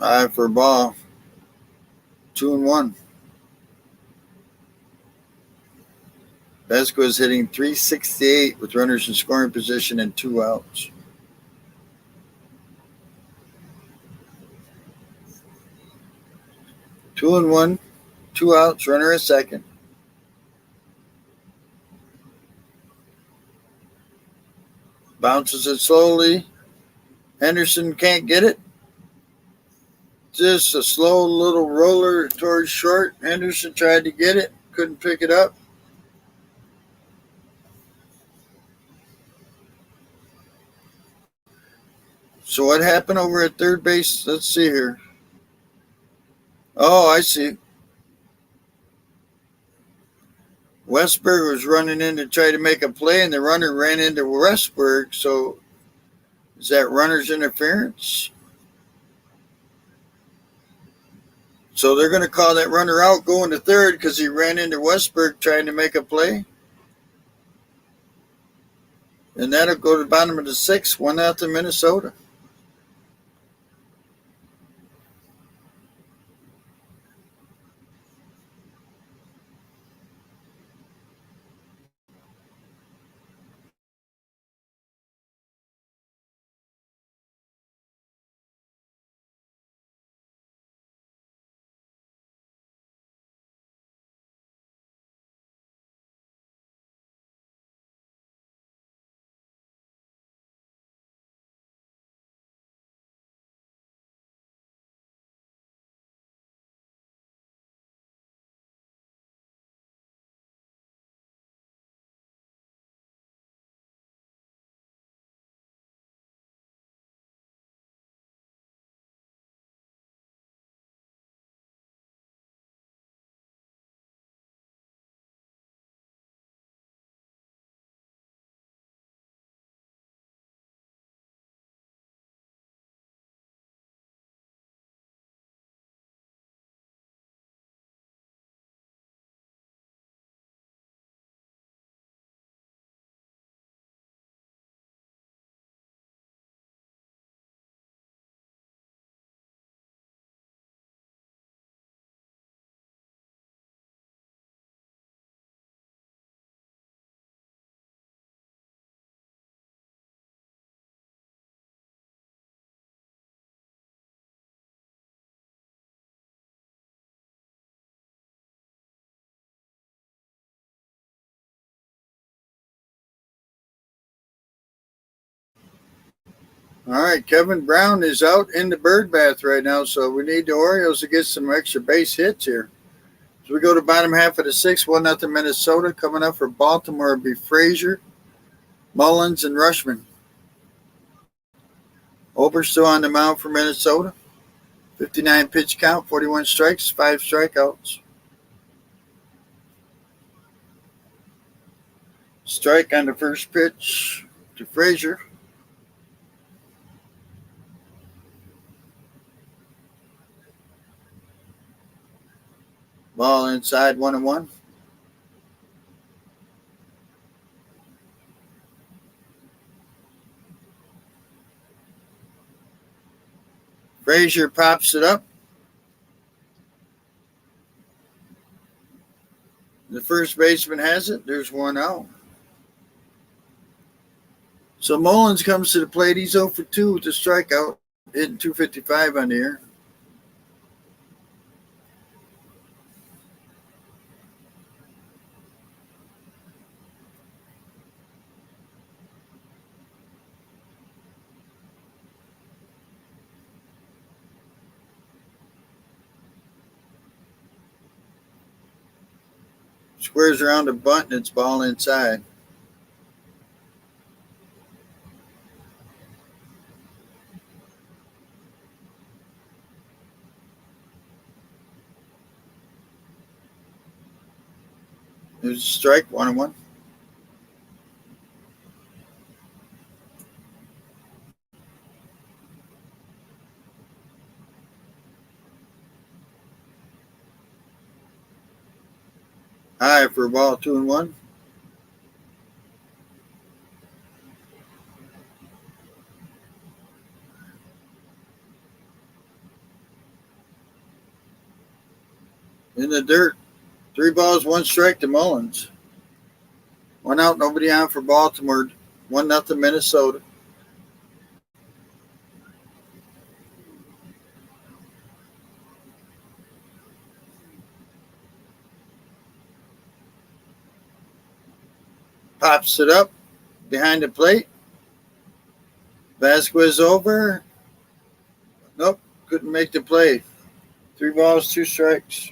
Eye for a ball. 2-1. Vasquez hitting .368 with runners in scoring position and 2 outs. Two and one, 2 outs, runner at second. Bounces it slowly. Henderson can't get it. Just a slow little roller towards short. Henderson tried to get it, couldn't pick it up. So what happened over at third base? Let's see here. Oh, I see. Westberg was running in to try to make a play, and the runner ran into Westberg. So is that runner's interference? So they're going to call that runner out going to third because he ran into Westberg trying to make a play. And that'll go to the bottom of the sixth, 1-0 Minnesota. All right, Kevin Brown is out in the bird bath right now, so we need the Orioles to get some extra base hits here. So we go to bottom half of the sixth, 1-0 Minnesota. Coming up for Baltimore will be Frazier, Mullins, and Rushman. Ober still on the mound for Minnesota. 59 pitch count, 41 strikes, 5 strikeouts. Strike on the first pitch to Frazier. Ball inside, 1-1. Frazier pops it up. The first baseman has it. There's 1 out. So Mullins comes to the plate. He's 0 for 2 with a strikeout, hitting .255 on the air. Squares around the bunt, and it's ball inside. It was a strike, 1-1. High for a ball, 2-1. In the dirt. 3 balls, 1 strike to Mullins. 1 out, nobody on for Baltimore. 1-0 Minnesota. Pops it up behind the plate. Vasquez over. Nope, couldn't make the play. 3 balls, 2 strikes.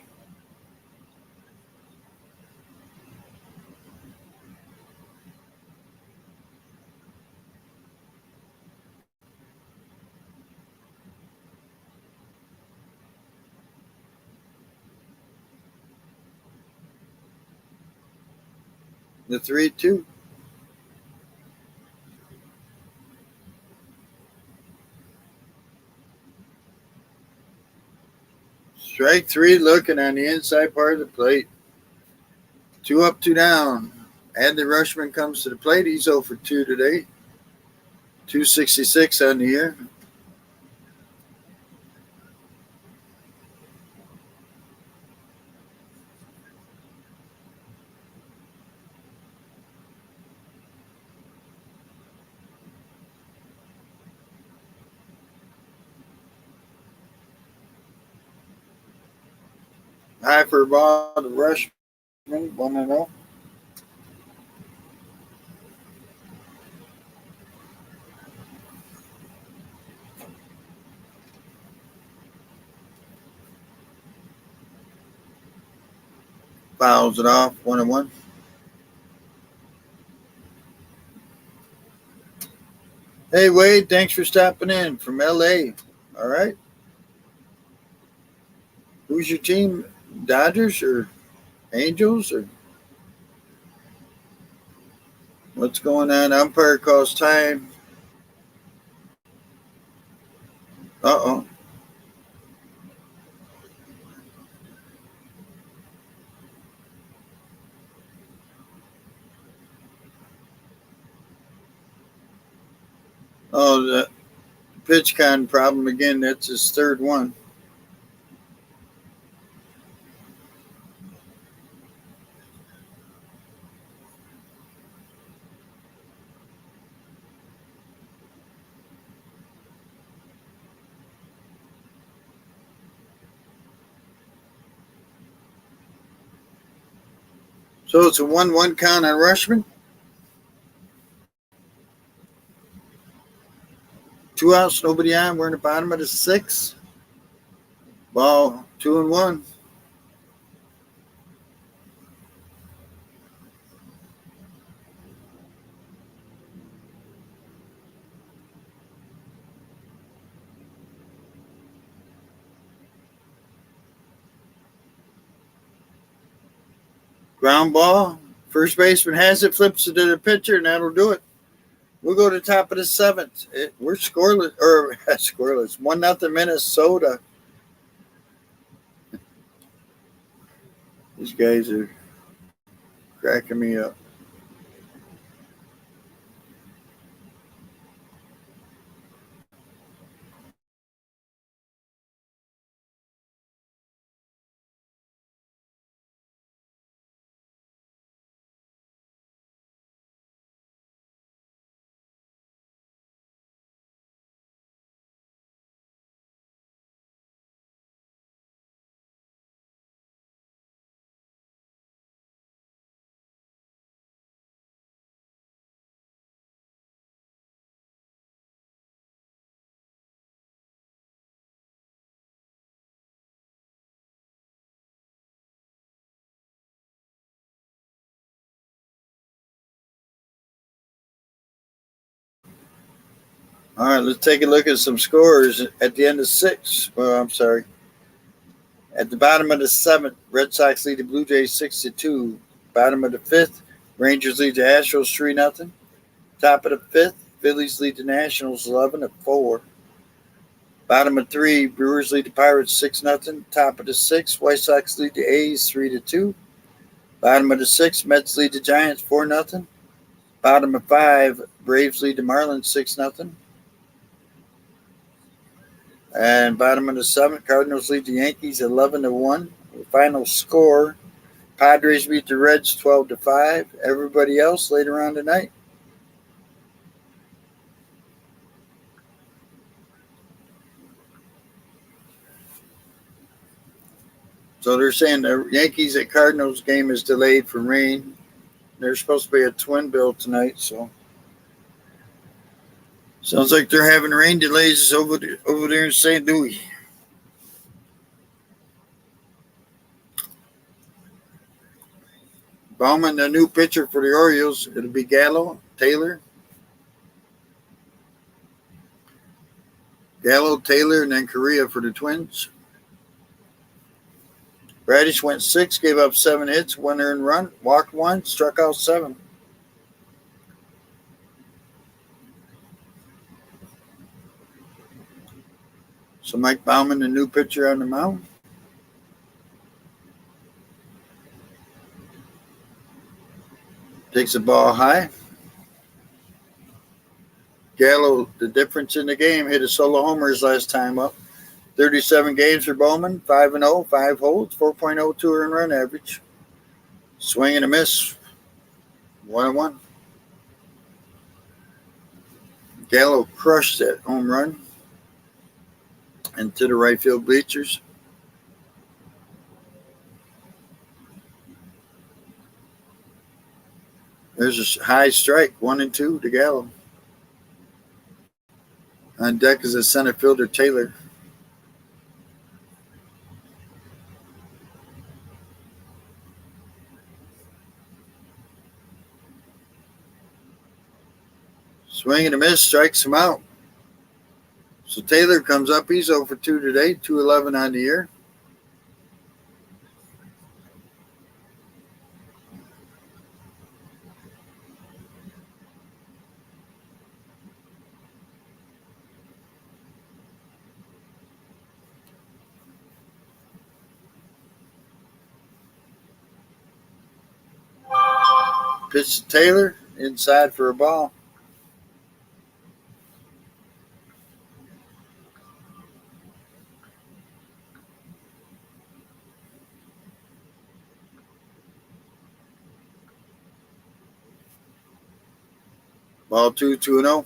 The 3-2. Strike 3 looking on the inside part of the plate. 2 up, 2 down. Adley Rushman comes to the plate. He's 0 for 2 today. 266 on the year. High for a ball to Rushman. 1-0. Fouls it off, 1-1. Hey, Wade, thanks for stopping in from LA. All right. Who's your team? Dodgers or Angels or what's going on? Umpire calls time. Uh-oh. Oh, the pitch con problem again. That's his 3rd one. So it's a 1-1 count on Rushman. 2 outs, nobody on. We're in the bottom of the 6th. Ball 2-1. Ground ball. First baseman has it, flips it to the pitcher, and that'll do it. We'll go to the top of the 7th. We're scoreless, or scoreless. 1-0 Minnesota. These guys are cracking me up. All right, let's take a look at some scores at the end of 6. Well, I'm sorry. At the bottom of the 7th, Red Sox lead the Blue Jays 6-2. Bottom of the fifth, Rangers lead the Astros 3-0. Top of the fifth, Phillies lead the Nationals 11-4. Bottom of three, Brewers lead the Pirates 6-0. Top of the sixth, White Sox lead the A's 3-2. Bottom of the sixth, Mets lead the Giants 4-0. Bottom of five, Braves lead the Marlins 6-0. And bottom of the seventh, Cardinals lead the Yankees 11-1. The final score, Padres beat the Reds 12-5. Everybody else later on tonight. So they're saying the Yankees at Cardinals game is delayed for rain. There's supposed to be a twin bill tonight, so sounds like they're having rain delays over there in St. Louis. Bauman, the new pitcher for the Orioles, it'll be Gallo, Taylor, and then Correa for the Twins. Bradish went 6, gave up 7 hits, 1 earned run, walked 1, struck out 7. So Mike Bauman, the new pitcher on the mound. Takes the ball high. Gallo, the difference in the game, hit a solo homer his last time up. 37 games for Bowman, 5-0, 5 holds, 4.02 earned run average. Swing and a miss, 1-1. Gallo crushed that home run into the right field bleachers. There's a high strike, 1-2 to Gallo. On deck is a center fielder, Taylor. Swing and a miss, strikes him out. So Taylor comes up. He's 0 for 2 today, 2-11 on the year. Pitch to Taylor, inside for a ball. Ball 2-0.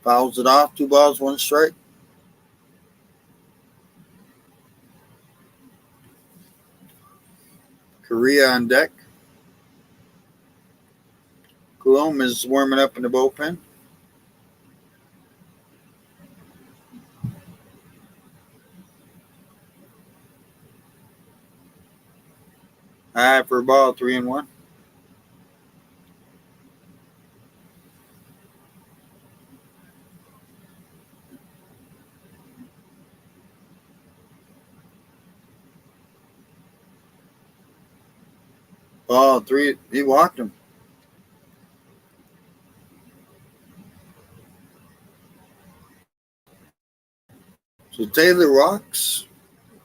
Fouls it off, 2 balls, 1 strike. Correa on deck. Coulomb is warming up in the bullpen. High for a ball, 3-1. Ball 3, he walked him. So Taylor walks.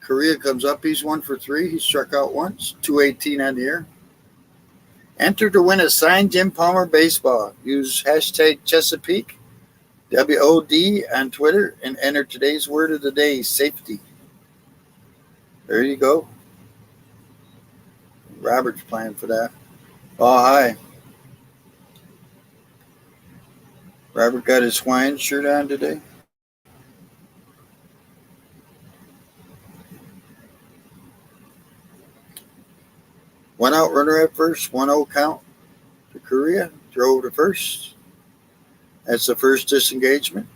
Correa comes up. He's 1 for 3. He struck out once. 218 on the year. Enter to win a signed Jim Palmer baseball. Use hashtag Chesapeake, WOD on Twitter, and enter today's word of the day, safety. There you go. Robert's playing for that. Ball high. Robert got his Hawaiian shirt on today. One out runner at first, 1-0 count to Correa. Throw to first. That's the first disengagement.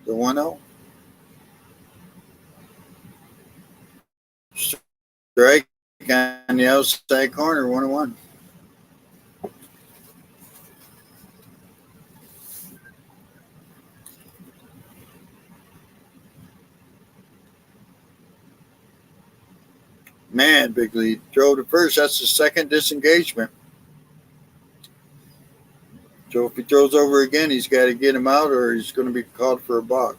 The 1-0. Strike on the outside corner, 1-1. Man, big lead. Throw to first. That's the second disengagement. So if he throws over again, he's got to get him out or he's going to be called for a balk.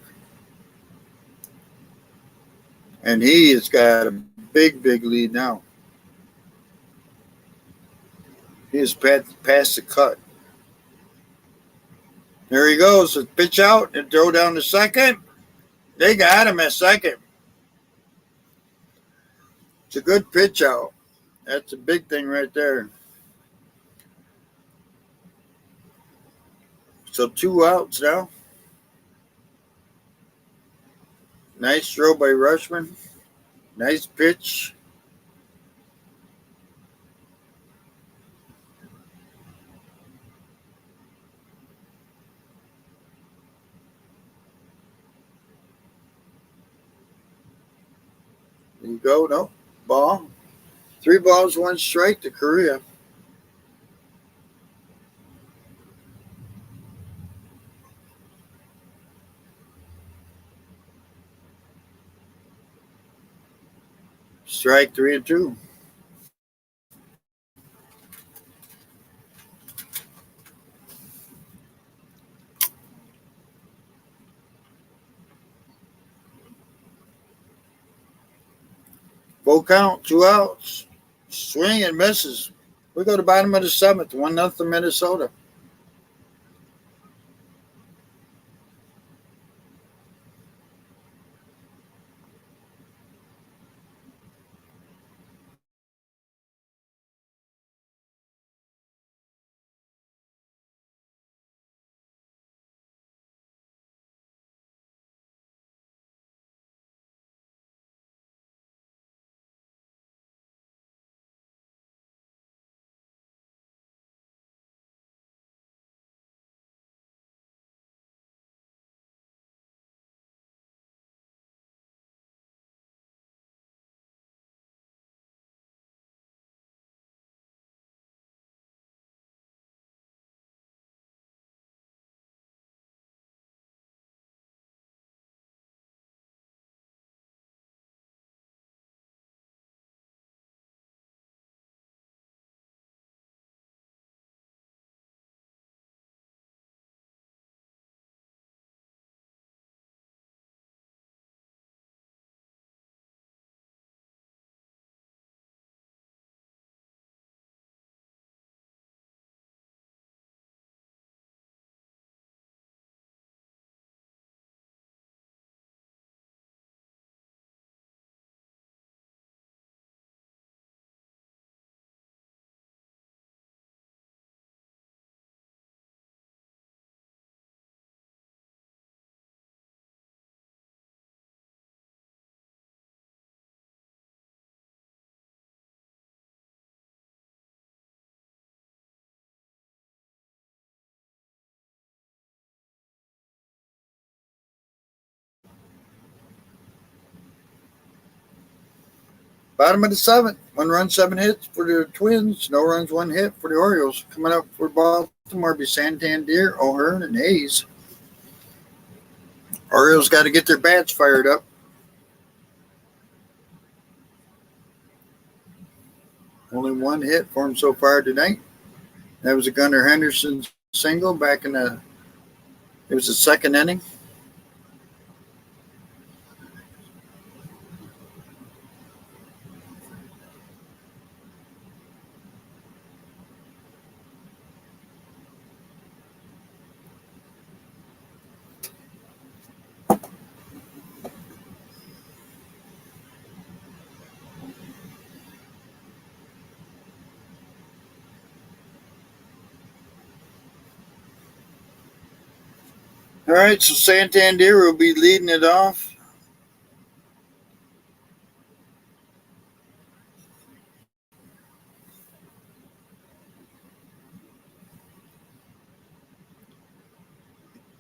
And he has got a big lead now. He has passed the cut. There he goes. So pitch out and throw down to second. They got him at second. It's a good pitch out. That's a big thing right there. So 2 outs now. Nice throw by Rushman. Nice pitch. There you go. No. Ball. 3 balls, 1 strike to Korea. Strike 3 and 2. Full count, 2 outs. Swing and misses. We go to bottom of the 7th, 1-0 Minnesota. Bottom of the 7th, 1 run, 7 hits for the Twins. No runs, 1 hit for the Orioles. Coming up for Baltimore be Santander, O'Hearn, and Hayes. Orioles got to get their bats fired up. Only 1 hit for him so far tonight. That was a Gunnar Henderson single back in it was the 2nd inning. All right, so Santander will be leading it off.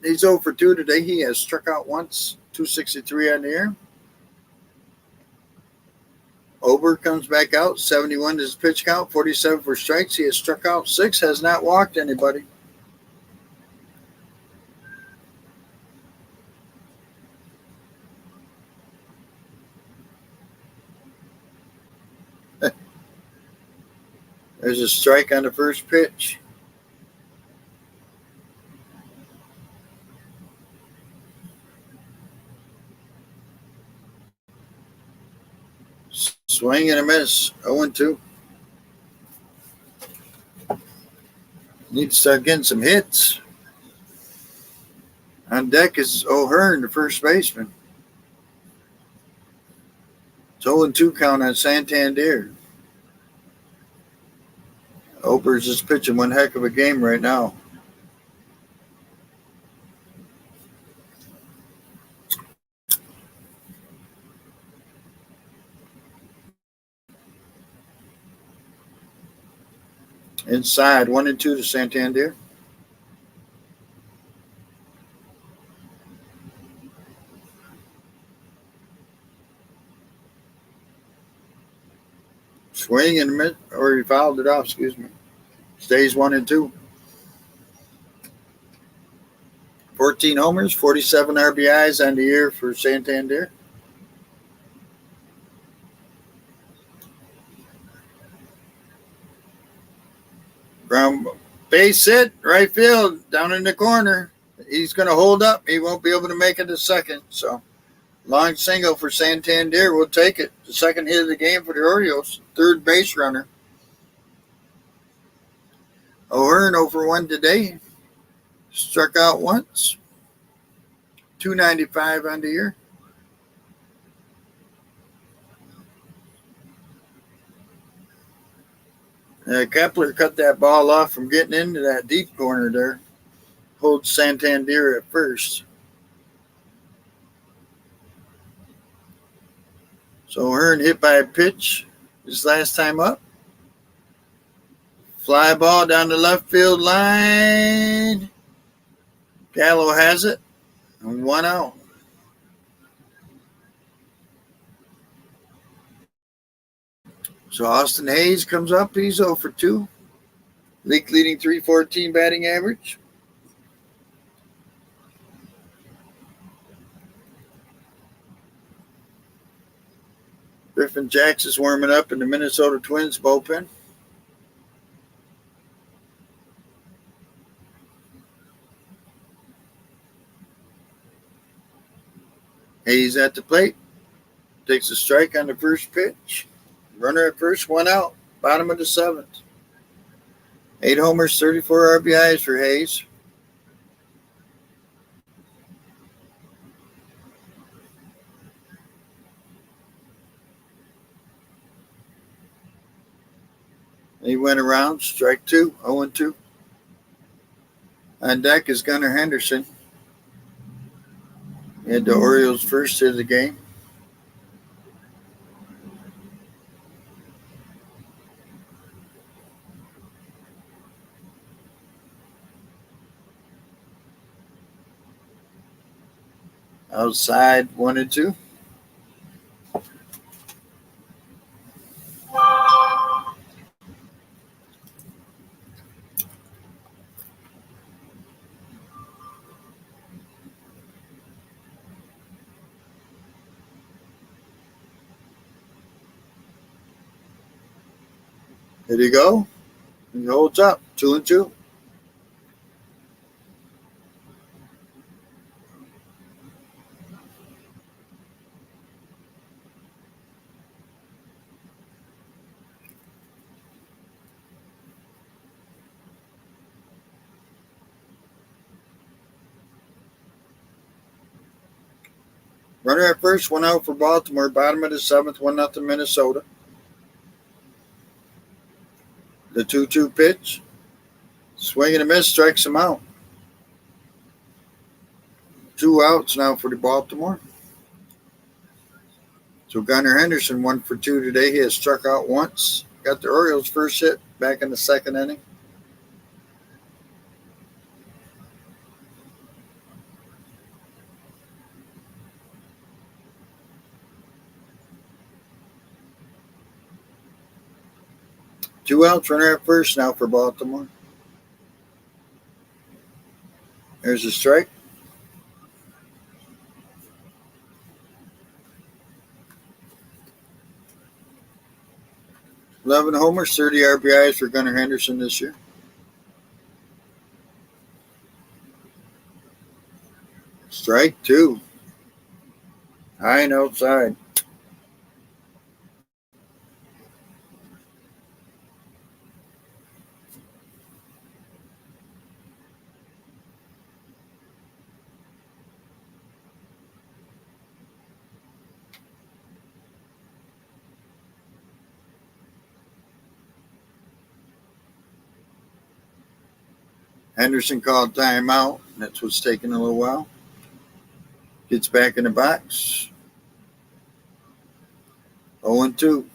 He's 0 for 2 today. He has struck out once, 263 on the air. Ober comes back out, 71 is his pitch count, 47 for strikes. He has struck out 6, has not walked anybody. There's a strike on the first pitch. Swing and a miss, 0-2. Need to start getting some hits. On deck is O'Hearn, the first baseman. It's 0-2 count on Santander. Ober's just pitching one heck of a game right now. Inside, 1-2 to Santander. Swing and a miss, or he fouled it off, excuse me. Stays 1-2. 14 homers, 47 RBIs on the year for Santander. Ground base hit, right field, down in the corner. He's going to hold up. He won't be able to make it to second. So, long single for Santander. We'll take it. The second hit of the game for the Orioles. Third base runner. O'Hearn 0 for 1 today. Struck out once. 295 on the year. Kepler cut that ball off from getting into that deep corner there. Holds Santander at first. So O'Hearn hit by a pitch his last time up. Fly ball down the left field line. Gallo has it. And 1 out. So Austin Hayes comes up. He's 0 for 2. League leading .314 batting average. Griffin Jacks is warming up in the Minnesota Twins bullpen. Hayes at the plate. Takes a strike on the first pitch. Runner at first, 1 out. Bottom of the 7th. 8 homers, 34 RBIs for Hayes. He went around, strike 2, 0-2. On deck is Gunnar Henderson. He had the Orioles' first hit of the game. Outside, 1-2. There you go. He holds up, 2-2. Runner at first, 1 out for Baltimore. Bottom of the 7th, 1-0 Minnesota. The 2-2 pitch. Swing and a miss, strikes him out. 2 outs now for the Baltimore. So Gunnar Henderson 1 for 2 today. He has struck out once. Got the Orioles' first hit back in the 2nd inning. 2 outs, runner at first now for Baltimore. There's a strike. Eleven homers, 30 RBIs for Gunnar Henderson this year. Strike 2. High and outside. Henderson called timeout. That's what's taking a little while. Gets back in the box. 0-2.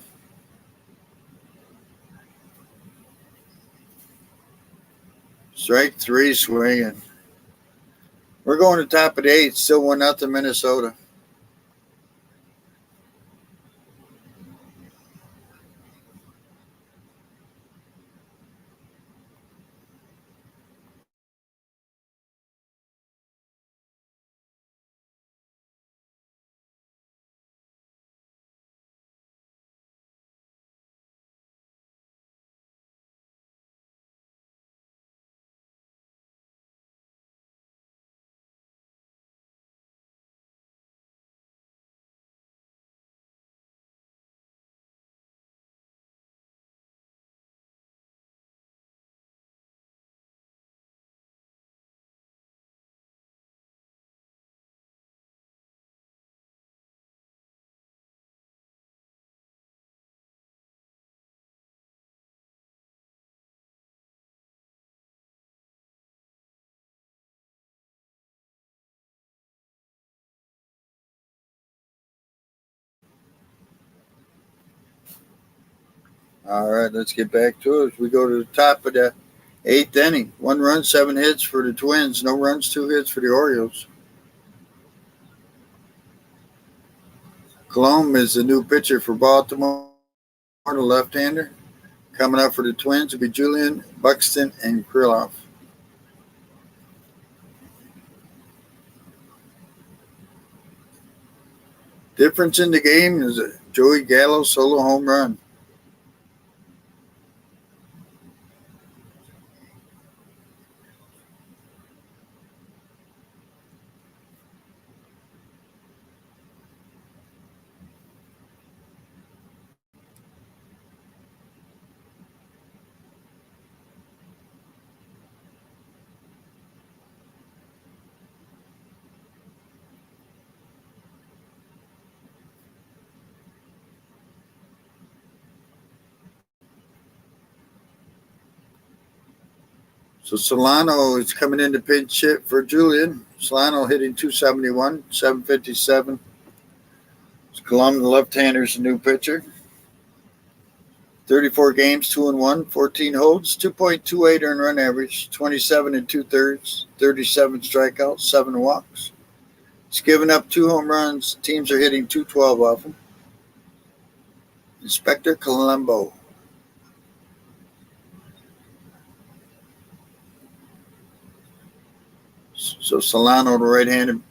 Strike 3, swinging. We're going to top of the 8th. Still 1-0 Minnesota. All right, let's get back to it. As we go to the top of the 8th inning. 1 run, 7 hits for the Twins. No runs, 2 hits for the Orioles. Colomb is the new pitcher for Baltimore, the left-hander. Coming up for the Twins will be Julian, Buxton, and Krylov. Difference in the game is a Joey Gallo solo home run. So Solano is coming in to pinch hit for Julian. Solano hitting 271, 757. Colomb, the left-hander, is the new pitcher. 34 games, 2-1, 14 holds, 2.28 earned run average, 27 2/3, 37 strikeouts, 7 walks. He's given up 2 home runs. Teams are hitting 212 off him. Inspector Colombo. So Solano, the right-handed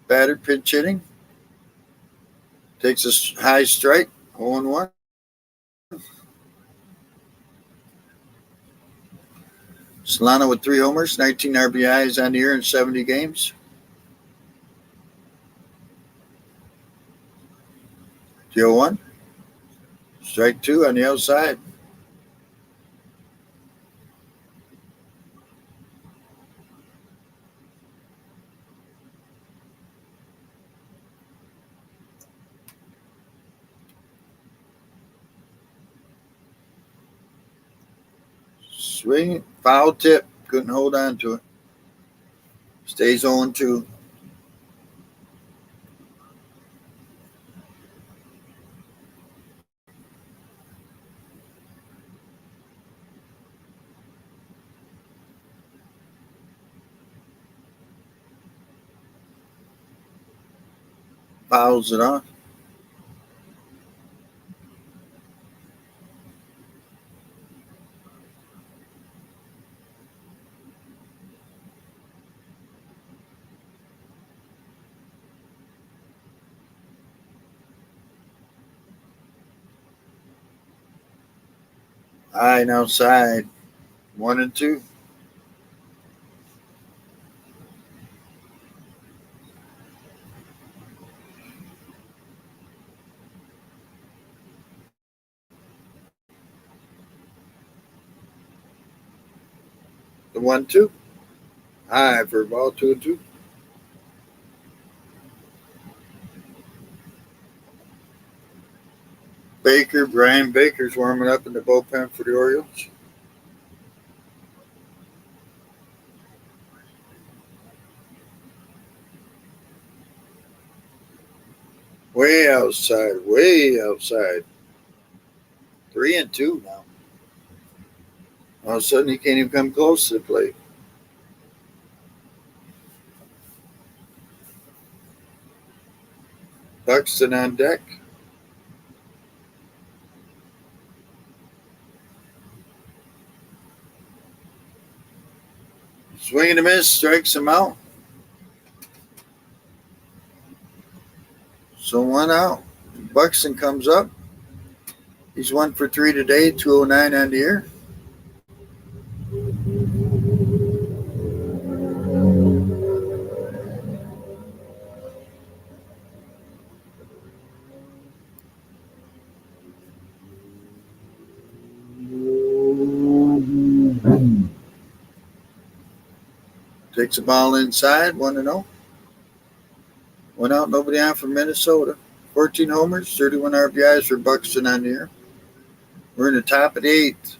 batter, pinch hitting. Takes a high strike, 0-1. Solano with 3 homers, 19 RBIs on the year in 70 games. 0-1. Strike 2 on the outside. Swing, foul tip. Couldn't hold on to it. Stays 0-2. Fouls it off. High and outside. 1 and 2. The 1-2. High for ball 2 and 2. Brian Baker's warming up in the bullpen for the Orioles. Way outside. 3 and 2 now. All of a sudden, he can't even come close to the plate. Buxton on deck. Swing and a miss, strikes him out. So 1 out. Buxton comes up. He's 1 for 3 today, 209 on the air. Takes the ball inside, 1 and 0. 1 out, nobody on for Minnesota. 14 homers, 31 RBIs for Buxton on the air. We're in the top of the 8th.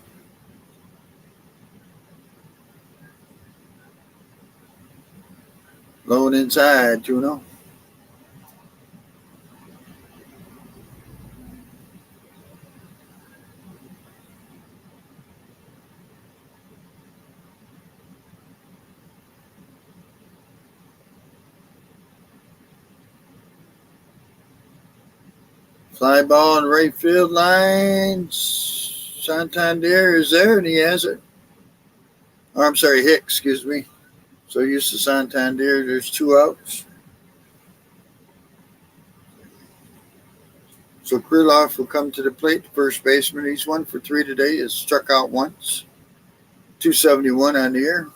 Low and inside, 2-0. Fly ball in right field line. Santander is there, and he has it. Oh, I'm sorry, Hicks, excuse me. So used to Santander, there's 2 outs. So Krylov will come to the plate, the first baseman. He's 1 for 3 today. Has struck out once. 271 on the air.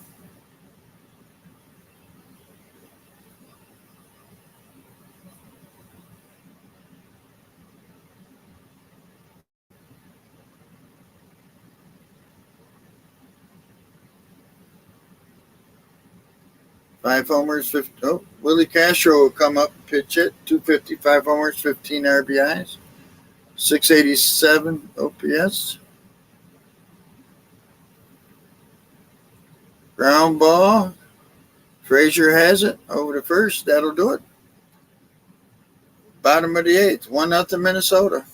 Five homers, 50. Oh, Willie Castro will come up and pitch it. 255 homers, 15 RBIs, 687 OPS. Ground ball. Frazier has it over to first. That'll do it. Bottom of the 8th. 1-0 Minnesota.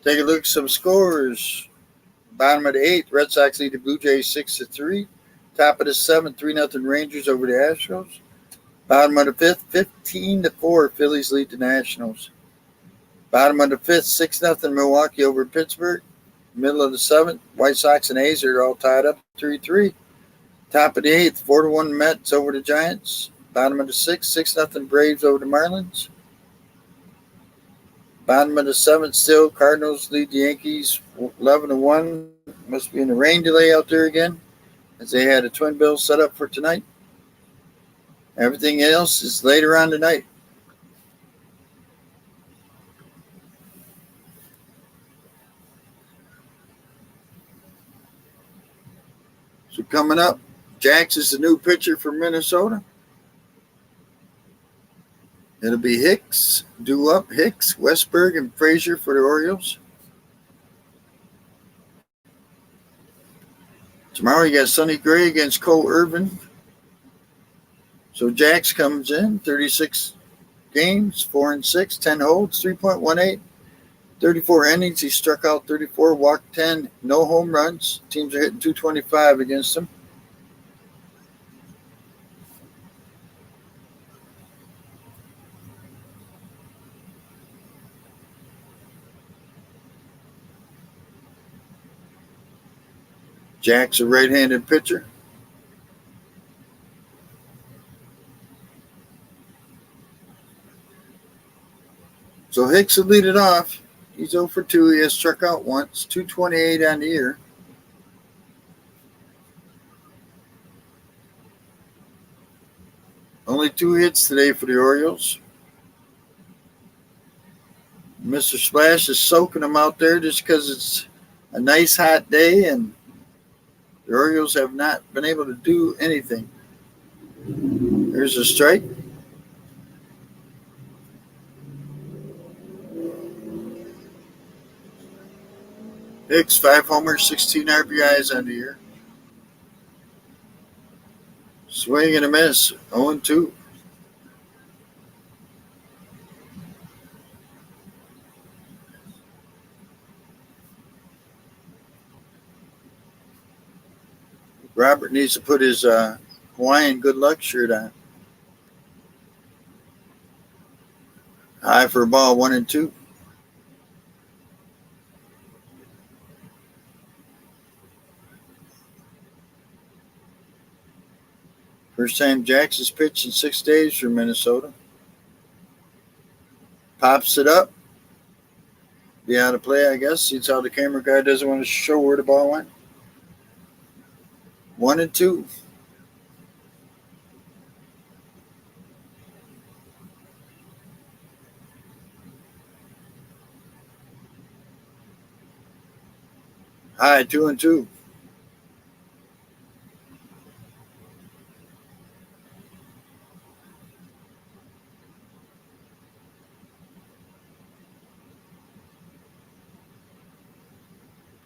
Take a look at some scores. Bottom of the 8th, Red Sox lead the Blue Jays 6-3. Top of the 7th, 3-0 Rangers over the Astros. Bottom of the 5th, 15-4, Phillies lead the Nationals. Bottom of the 5th, 6-0 Milwaukee over Pittsburgh. Middle of the 7th, White Sox and A's are all tied up 3-3. Top of the 8th, 4-1 Mets over the Giants. Bottom of the 6th, 6-0 Braves over the Marlins. Bottom of the 7th, still Cardinals lead the Yankees 11-1. Must be in the rain delay out there again, as they had a twin bill set up for tonight. Everything else is later on tonight. coming up, Jax is the new pitcher for Minnesota. It'll be Hicks, Hicks, Westberg, and Frazier for the Orioles. Tomorrow you got Sonny Gray against Cole Irvin. So Jax comes in, 36 games, 4-6, 10 holds, 3.18, 34 innings. He struck out 34, walked 10, no home runs. Teams are hitting 225 against him. Jack's a right-handed pitcher. So Hicks will lead it off. He's 0 for 2. He has struck out once. 228 on the year. Only 2 hits today for the Orioles. Mr. Splash is soaking them out there just because it's a nice hot day and the Orioles have not been able to do anything. There's a strike. Hicks, 5 homers, 16 RBIs on the year. Swing and a miss, 0-2. Robert needs to put his Hawaiian good luck shirt on. High for a ball, 1-2. First time Jax has pitched in 6 days for Minnesota. Pops it up. Be out of play, I guess. See how the camera guy doesn't want to show where the ball went. 1-2. High, 2-2.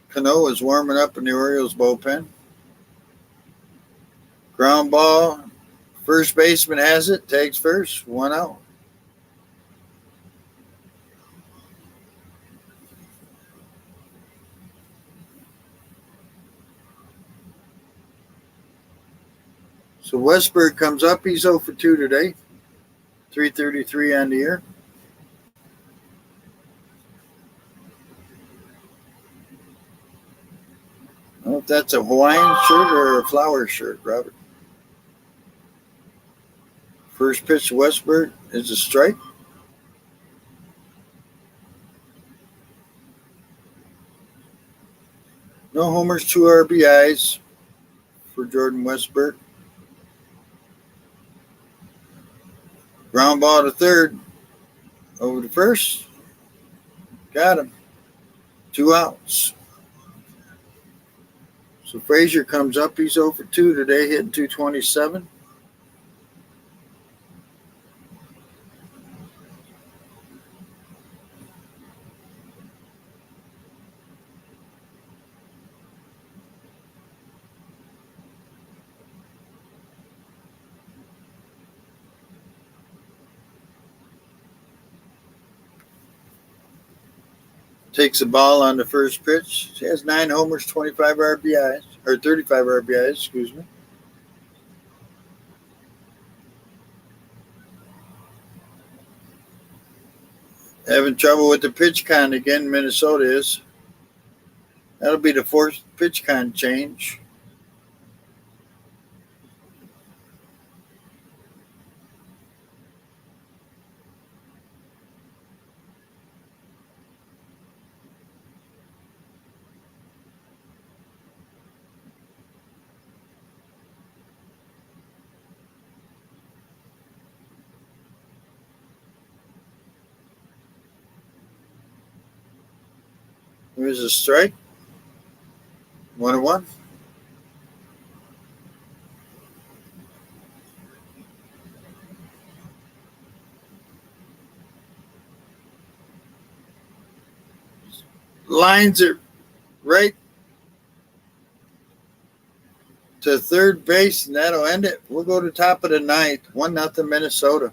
Cano is warming up in the Orioles bullpen. Ground ball. First baseman has it. Tags first. 1 out. So Westberg comes up. He's 0 for 2 today. 333 on the year. I don't know if that's a Hawaiian shirt or a flower shirt, Robert. First pitch to Westberg is a strike. No homers, 2 RBIs for Jordan Westberg. Ground ball to third. Over to first. Got him. 2 outs. So Frazier comes up. He's 0 for 2 today, hitting 227. Takes the ball on the first pitch. He has 9 homers, 25 RBIs, or 35 RBIs, excuse me. Having trouble with the pitch count again, Minnesota is. That'll be the 4th pitch count change. Here's a strike. 1-1. lines it right to third base, and that'll end it. We'll go to top of the ninth. 1-0 Minnesota.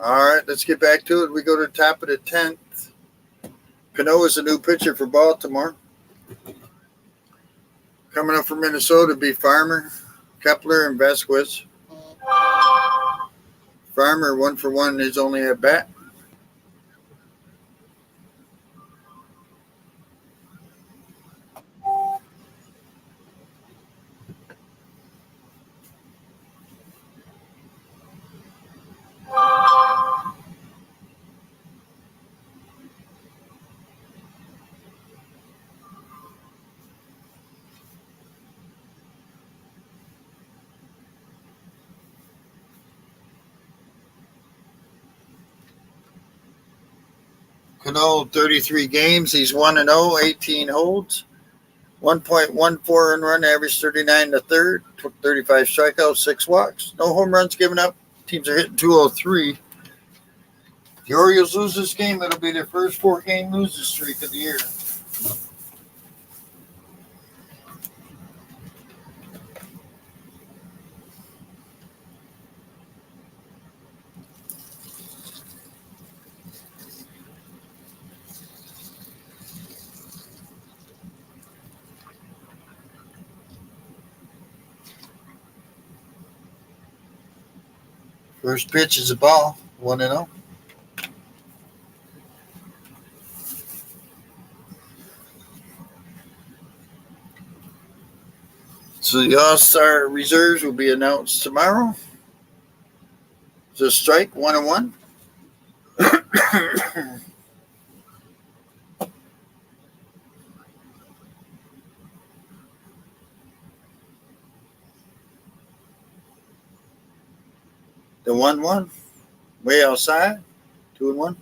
All right, let's get back to it. We go to the top of the 10th. Cano is a new pitcher for Baltimore. Coming up for Minnesota be Farmer, Kepler, and Vasquez. Farmer 1-for-1 is only at bat. Cano, 33 games. He's 1-0, 18 holds. 1.14 earned run average, 39 to third. 35 strikeouts, 6 walks. No home runs given up. Teams are hitting 203. The Orioles lose this game, it'll be their first 4-game losing streak of the year. First pitch is a ball, 1-0. So the All-Star reserves will be announced tomorrow. It's a strike, 1-1. The 1-1, way outside, 2-1.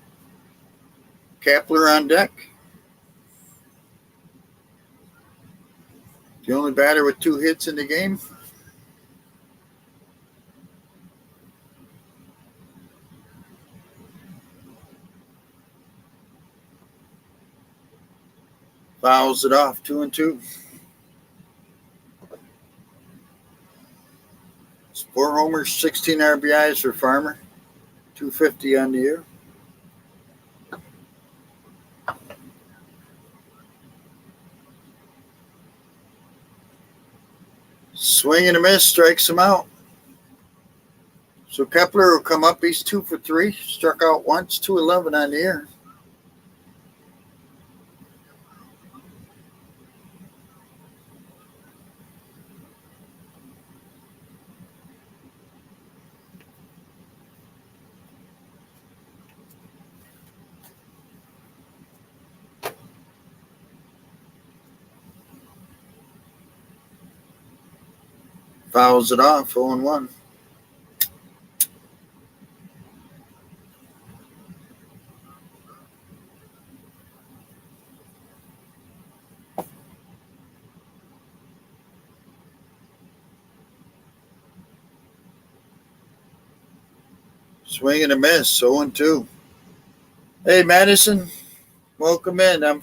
Kepler on deck. The only batter with 2 hits in the game. Fouls it off, 2-2. 4 homers, 16 RBIs for Farmer. 250 on the year. Swing and a miss, strikes him out. So Kepler will come up. He's 2 for 3. Struck out once, 211 on the year. Fouls it off, 0-1. Swing and a miss, 0-2. Hey, Madison, welcome in. I'm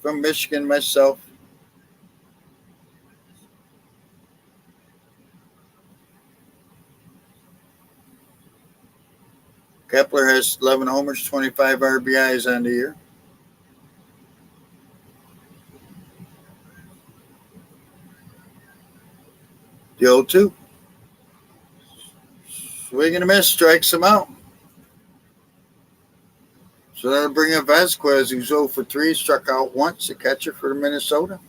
from Michigan myself. Kepler has 11 homers, 25 RBIs on the year. The 0-2. Swing and a miss, strikes him out. So that'll bring up Vasquez, who's 0 for 3, struck out once, the catcher for Minnesota.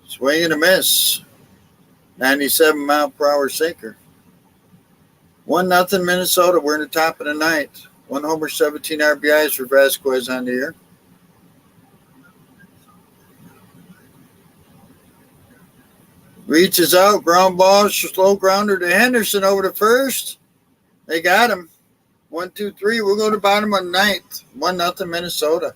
Swing and a miss. 97-mile-per-hour sinker. 1-0 Minnesota. We're in the top of the ninth. 1 homer, 17 RBIs for Vasquez on the year. Reaches out, ground ball, slow grounder to Henderson over to first. They got him. 1-2-3. We'll go to bottom of the ninth. 1-0 Minnesota.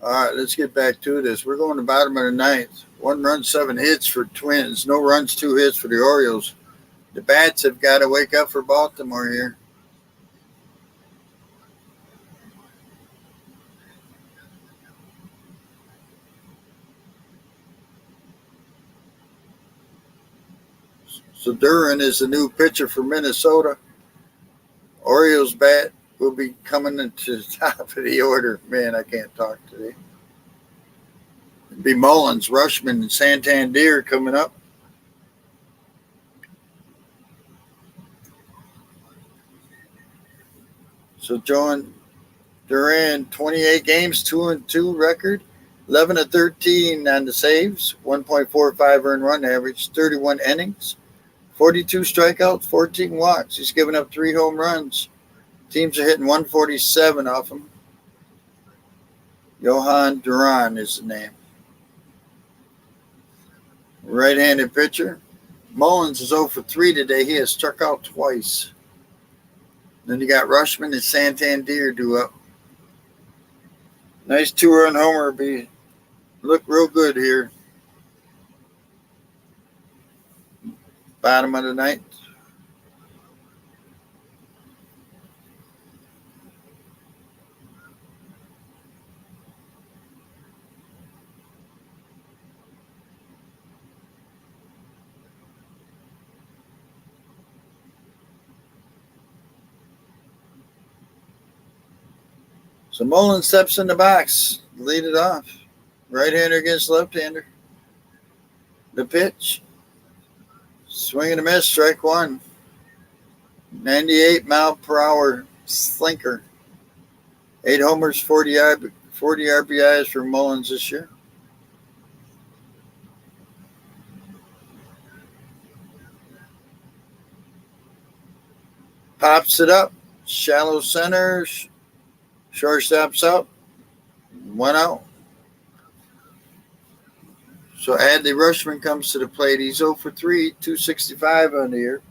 All right, let's get back to this. We're going to bottom of the ninth. 1 run, 7 hits for Twins. No runs, 2 hits for the Orioles. The bats have got to wake up for Baltimore here. So Duran is the new pitcher for Minnesota. Orioles bat will be coming into the top of the order. Man, I can't talk today. It'll be Mullins, Rushman, and Santander coming up. So John Duran, 28 games, 2-2 record, 11-13 on the saves, 1.45 earned run average, 31 innings, 42 strikeouts, 14 walks. He's given up 3 home runs. Teams are hitting 147 off him. Johan Duran is the name. Right-handed pitcher. Mullins is 0 for 3 today. He has struck out twice. Then you got Rushman and Santander due up. Nice 2-run homer. Look real good here. Bottom of the ninth. So Mullins steps in the box, lead it off. Right-hander against left-hander. The pitch. Swing and a miss, strike 1. 98-mile-per-hour slinker. 8 homers, 40 40 RBIs for Mullins this year. Pops it up. Shallow center. Shortstop's out. 1 out. So Adley Rutschman comes to the plate. He's 0 for 3, 265 on the year.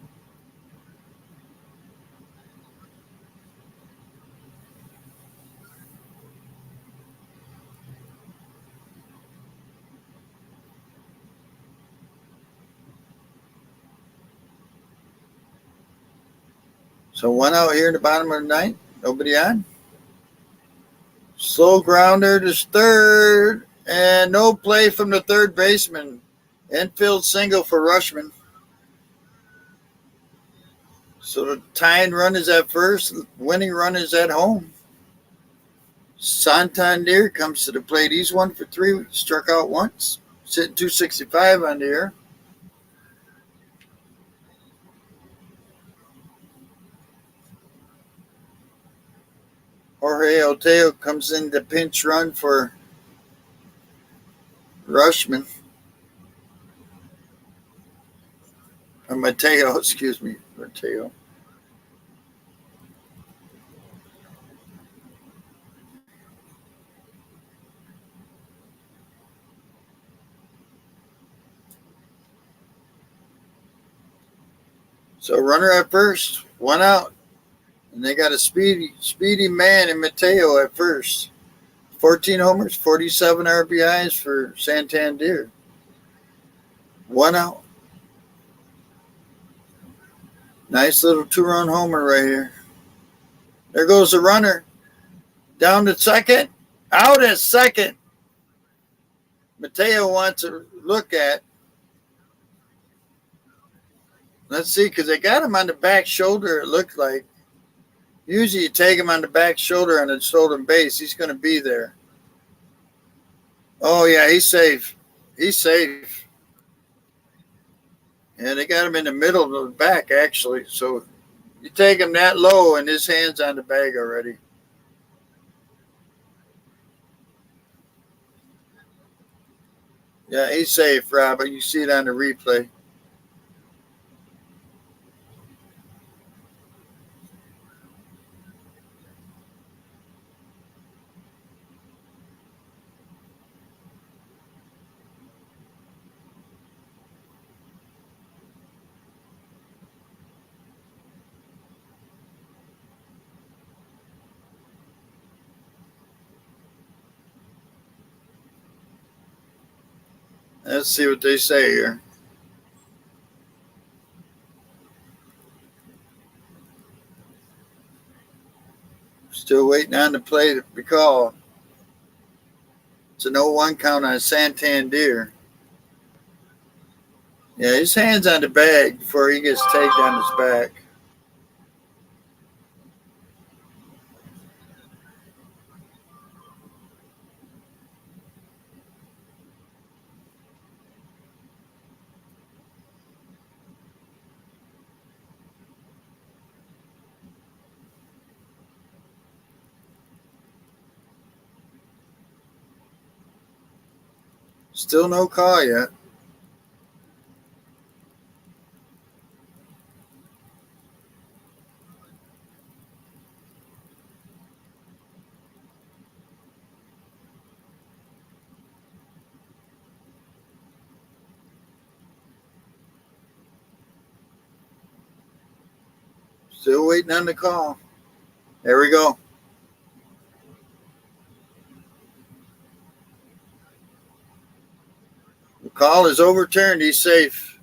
So 1 out here in the bottom of the ninth. Nobody on. Slow grounder to third. And no play from the third baseman. Infield single for Rutschman. So the tying run is at first. Winning run is at home. Santander comes to the plate. He's 1 for 3. Struck out once. Sitting 265 on the air. Jorge Oteo comes in the pinch run for Rutschman. Or Mateo, excuse me. Mateo. So runner at first, 1 out. And they got a speedy man in Mateo at first. 14 homers, 47 RBIs for Santander. 1 out. Nice little 2-run homer right here. There goes the runner. Down to second. Out at second. Mateo wants to look at. Let's see, because they got him on the back shoulder, it looked like. Usually you take him on the back shoulder on the stolen base. He's going to be there. Oh, yeah, he's safe. He's safe. And they got him in the middle of the back, actually. So you take him that low, and his hand's on the bag already. Yeah, he's safe, Robert. You see it on the replay. Let's see what they say here. Still waiting on the play to be called. It's an 0-1 count on Santander. Yeah, his hand's on the bag before he gets tagged on his back. Still no call yet. Still waiting on the call. There we go. The call is overturned. He's safe.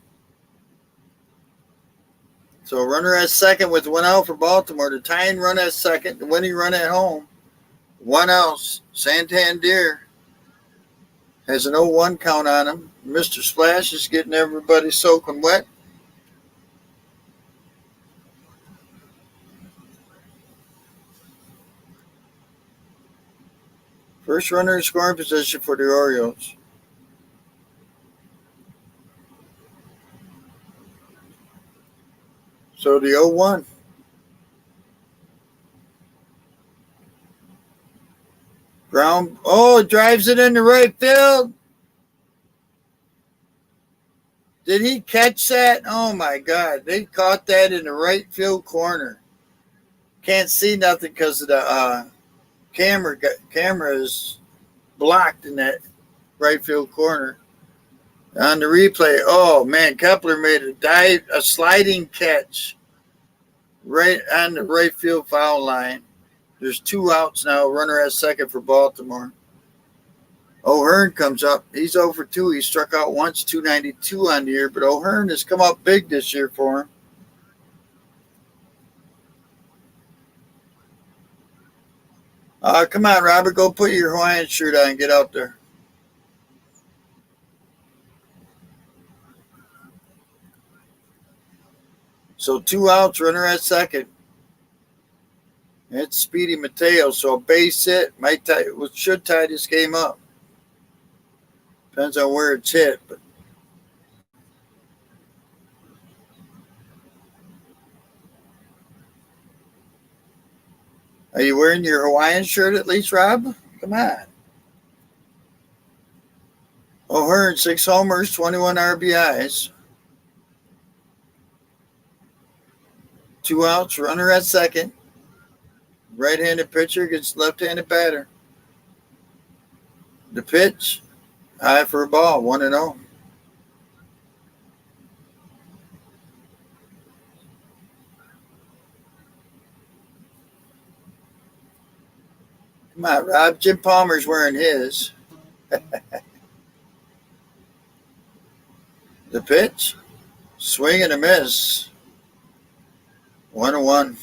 So runner at second with 1 out for Baltimore. The tying run at second. The winning run at home. 1 out. Santander has an 0-1 count on him. Mr. Splash is getting everybody soaking wet. First runner in scoring position for the Orioles. So the 0-1. Brown, drives it into right field. Did he catch that? Oh, my God. They caught that in the right field corner. Can't see nothing because of the camera is blocked in that right field corner. On the replay, oh, man, Kepler made a sliding catch right on the right field foul line. There's 2 outs now. Runner at second for Baltimore. O'Hearn comes up. He's 0 for 2. He struck out once, 292 on the year, but O'Hearn has come up big this year for him. Come on, Robert. Go put your Hawaiian shirt on and get out there. So 2 outs, runner at second. It's Speedy Mateo, so a base hit should tie this game up. Depends on where it's hit. But are you wearing your Hawaiian shirt at least, Rob? Come on. O'Hearn, 6 homers, 21 RBIs. 2 outs, runner at second. Right-handed pitcher against left-handed batter. The pitch, high for a ball, 1-0. Come on, Rob. Jim Palmer's wearing his. The pitch, swing and a miss. 1-1.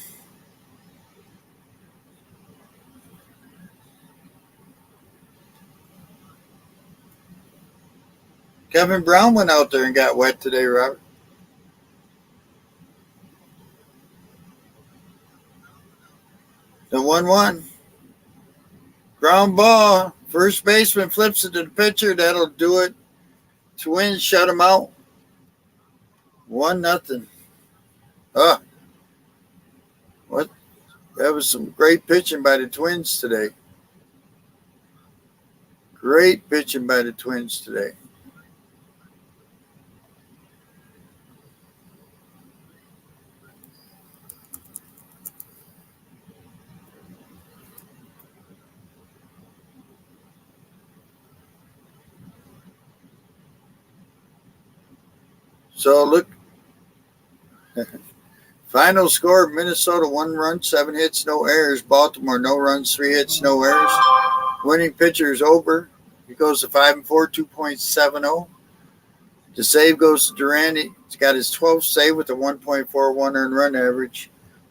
Kevin Brown went out there and got wet today, Robert. The 1-1. Ground ball. First baseman flips it to the pitcher. That'll do it. Twins shut him out. 1-0. What? That was some great pitching by the Twins today. Great pitching by the Twins today. So look, final score: Minnesota 1 run, 7 hits, no errors. Baltimore no runs, 3 hits, no errors. Winning pitcher is Ober. He goes to 5-4, 2.70. The save goes to Durant. He's got his 12th save with a 1.41 earned run average.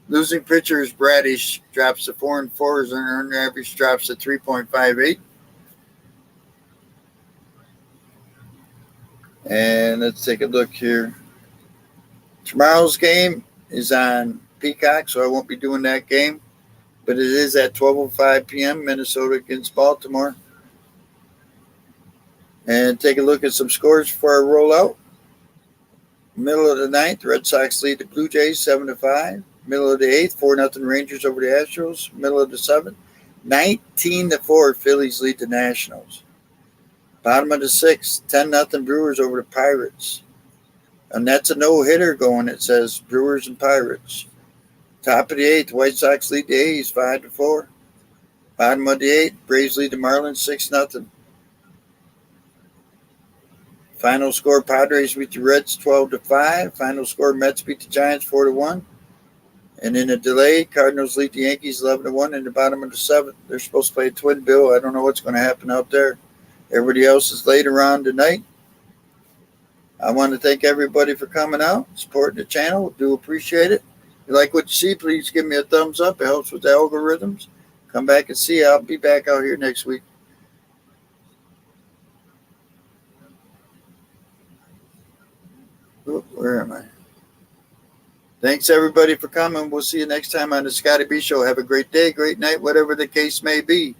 Losing pitcher is Bradish, drops to 4-4. His earned average drops to 3.58. And let's take a look here. Tomorrow's game is on Peacock, so I won't be doing that game. But it is at 12:05 p.m., Minnesota against Baltimore. And take a look at some scores before I roll out. Middle of the ninth, the Red Sox lead the Blue Jays 7-5. Middle of the eighth, 4-0 Rangers over the Astros. Middle of the seventh, 19-4 Phillies lead the Nationals. Bottom of the sixth, 10-0 Brewers over the Pirates. And that's a no-hitter going, it says, Brewers and Pirates. Top of the eighth, White Sox lead the A's 5-4. Bottom of the eighth, Braves lead the Marlins 6-0. Final score, Padres beat the Reds 12-5. Final score, Mets beat the Giants 4-1. And in a delay, Cardinals lead the Yankees 11-1 in the bottom of the seventh. They're supposed to play a twin bill. I don't know what's going to happen out there. Everybody else is later on tonight. I want to thank everybody for coming out, supporting the channel. Do appreciate it. If you like what you see, please give me a thumbs up. It helps with the algorithms. Come back and see. I'll be back out here next week. Where am I? Thanks, everybody, for coming. We'll see you next time on the Scotty B Show. Have a great day, great night, whatever the case may be.